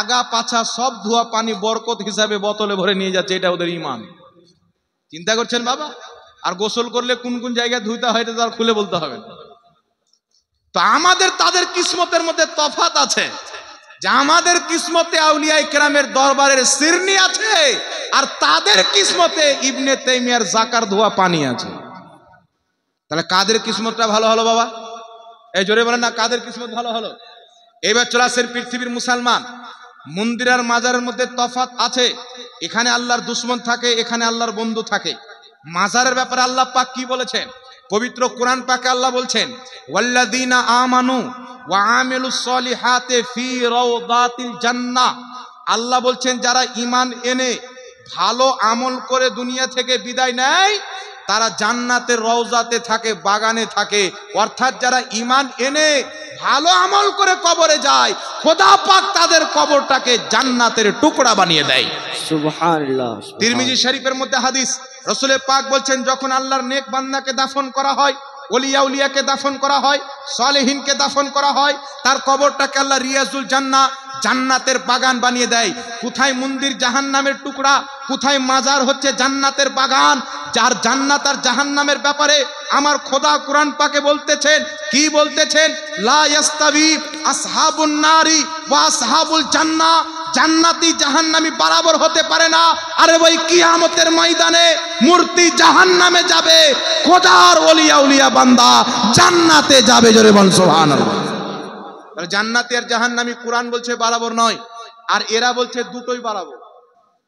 আগা পাছা সব ধোয়া পানি বরকত হিসাবে বোতলে ভরে নিয়ে যাচ্ছে। এটা ওদের ঈমান। চিন্তা করছেন বাবা? আর গোসল করলে কোন কোন জায়গায় ধুইতে হয় তার খুলে বলতে হবে। তো আমাদের তাদের কিসমতের মধ্যে তফাৎ আছে, যে আমাদের কিসমতে আউলিয়ায়ে কেরামের দরবারের শিরনি আছে, আর তাদের কিসমতে ইবনে তাইমিয়ার জাকার ধোয়া পানি আছে। তাহলে কাদের কিসমতটা ভালো হলো বাবা? এই জোরে বলেন না, কাদের কিসমত ভালো হলো? এইবার চলে আসেন পৃথিবীর মুসলমান, মন্দির আর মাজারের মধ্যে তফাৎ আছে। এখানে আল্লাহর দুশমন থাকে, এখানে আল্লাহর বন্ধু থাকে। মাজারের ব্যাপারে আল্লাহ পাক কি বলেছেন? পবিত্র কোরআন পাকে আল্লাহ বলছেন, ওয়াল্লাযীনা আমানু ওয়া আমিলুস সলিহাতি ফি রাওদাতিল জান্নাহ। আল্লাহ বলছেন যারা ঈমান এনে ভালো আমল করে দুনিয়া থেকে বিদায় নেয়, তারা জান্নাতের রওজাতে থাকে, বাগানে থাকে। অর্থাৎ যারা ঈমান এনে ভালো আমল করে কবরে যায়, খোদা পাক তাদের কবরটাকে জান্নাতের টুকরা বানিয়ে দেয়। সুবহানাল্লাহ। তিরমিজি শরীফের মধ্যে হাদিস, রাসূল পাক বলছেন যখন আল্লাহর নেক বান্দাকে দাফন করা হয়, ওলিয়া উলিয়াকে দাফন করা হয়, সালেহিনকে দাফন করা হয়, তার কবরটাকে আল্লাহ রিয়াজুল জান্নাহ, জান্নাতের বাগান বানিয়ে দেয়। কোথায় মন্দির জাহান্নামের টুকরা, কোথায় মাজার হচ্ছে জান্নাতের বাগান। যার জান্নাত আর জাহান্নামের ব্যাপারে আমার খোদা কোরআন পাকে বলতেছেন, কি বলতেছেন? লা ইয়াস্তাবি আসহাবুন নারি ওয়া আসহাবুল জান্নাহ। জান্নাতি জাহান্নামী বরাবর হতে পারে না। আরে ওই কিয়ামতের ময়দানে মূর্তি জাহান্নামে যাবে, খোদার ওলিয়া উলিয়া বান্দা জান্নাতে যাবে। জোরে বল সুবহানাল্লাহ। তাহলে জান্নাতি আর জাহান্নামী কোরআন বলছে বরাবর নয়, আর এরা বলছে দুটোই বরাবর।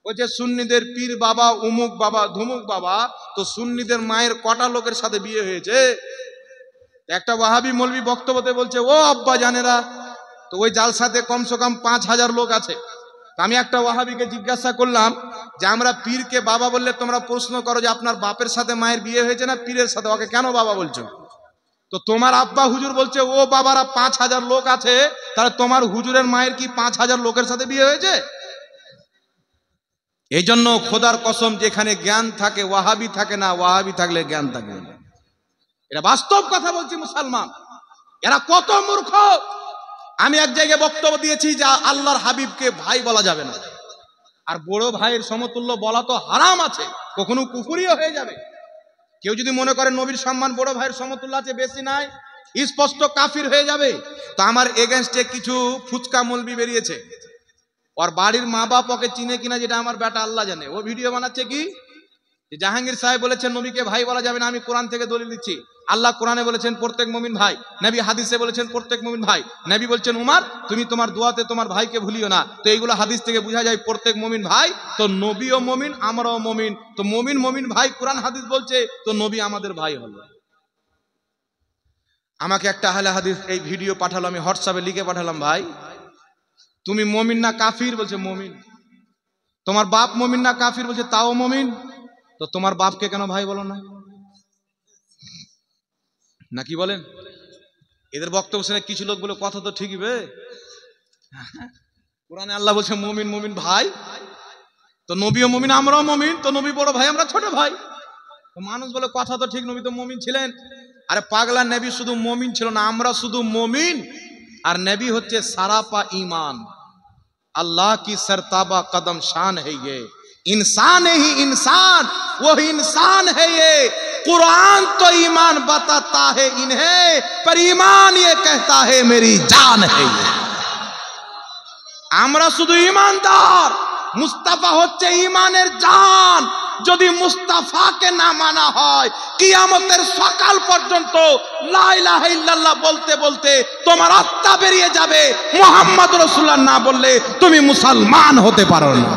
ওই যে সুন্নিদের পীর বাবা উমুক বাবা ধুমুক বাবা, তো সুন্নিদের মায়ের কটা লোকের সাথে বিয়ে হয়েছে? একটা ওয়াহাবি মৌলবি বক্তব্যতে বলছে ও আব্বা জানেরা, তো ওই জালসাতে কমসে কম 5000 লোক আছে। আমি একটা ওয়াহাবিকে জিজ্ঞাসা করলাম যে আমরা পীরকে বাবা বললে তোমরা প্রশ্ন করো যে আপনার বাপের সাথে মায়ের বিয়ে হয়েছে না পীরের সাথে, ওকে কেন বাবা বলছো? তো তোমার আব্বা হুজুর বলছে ও বাবারা 5000 লোক আছে, তাহলে তোমার হুজুরের মায়ের কি 5000 লোকের সাথে বিয়ে হয়েছে? এই জন্য খোদার কসম, যেখানে জ্ঞান থাকে ওয়াহাবি থাকে না, ওয়াহাবি থাকলে জ্ঞান থাকে না। এটা বাস্তব কথা বলছি মুসলমান, এরা কত মূর্খ। আমি এক জায়গায় বক্তব্য দিয়েছি যে আল্লাহর হাবিবকে ভাই বলা যাবে না, আর বড় ভাইয়ের সমতুল্য বলা তো হারাম আছে, কখনো কুফরিও হয়ে যাবে। কেউ যদি মনে করে নবীর সম্মান বড় ভাইয়ের সমতুল্য আছে, বেশি নাই, স্পষ্ট কাফির হয়ে যাবে। তো আমার এগেনস্টে কিছু ফুচকা মৌলবি বেরিয়েছে, ওর বাড়ির মা বাপ ওকে চিনে কিনা যেটা আমার বেটা আল্লাহ জানে। ও ভিডিও বানাচ্ছে কি জাহাঙ্গীর সাহেব বলেছেন নবীকে ভাই বলা যাবে না, আমি কোরআন থেকে দলিল দিচ্ছি। আল্লাহ কোরআনে বলেছেন প্রত্যেক মুমিন ভাই, নবী হাদিসে বলেছেন প্রত্যেক মুমিন ভাই। নবী বলছেন উমার তুমি তোমার দোয়াতে তোমার ভাইকে ভুলিও না। তো এইগুলো হাদিস থেকে বোঝা যায় প্রত্যেক মুমিন ভাই, তো নবীও মুমিন আমরাও মুমিন, তো মুমিন মুমিন ভাই কোরআন হাদিস বলছে, তো নবী আমাদের ভাই হলো। আমাকে একটা আহলে হাদিস এই ভিডিও পাঠালো, আমি হোয়াটসঅ্যাপে লিখে পাঠালাম, ভাই তুমি মুমিন না কাফির? বলছে মুমিন। তোমার বাপ মুমিন না কাফির? বলছে তাও মুমিন। তো তোমার বাপকে কেন ভাই বলো না? নাকি বলেন? এদের বক্তব্য শুনে কিছু লোক বলে কথা তো ঠিকই বে, কোরআনে আল্লাহ বলছে মুমিন মুমিন ভাই, তো নবীও মুমিন আমরাও মুমিন, তো নবী বড় ভাই আমরা ছোট ভাই। তো মানুষ বলে কথা তো ঠিক, নবী তো মুমিন ছিলেন। আরে পাগলা, নবী শুধু মুমিন ছিল না, আমরা শুধু মুমিন, আর নবী হচ্ছে সারাপা ঈমান। अल्लाह की सरताबा कदम शान है ये, इंसान ही इंसान वो इंसान है ये। कुरान तो ईमान बताता है इन्हें, पर ईमान ये कहता है मेरी जान है ये। আমরা শুধু ঈমানদার, মুস্তাফা হচ্ছে ঈমানের জান। যদি মুস্তাফাকে না মানা হয়, কিয়ামতের সকাল পর্যন্ত লা ইলাহা ইল্লাল্লাহ বলতে বলতে তোমার আত্মা বেরিয়ে যাবে। মুহাম্মদ রাসূলুল্লাহ না বললে তুমি মুসলমান হতে পারো না।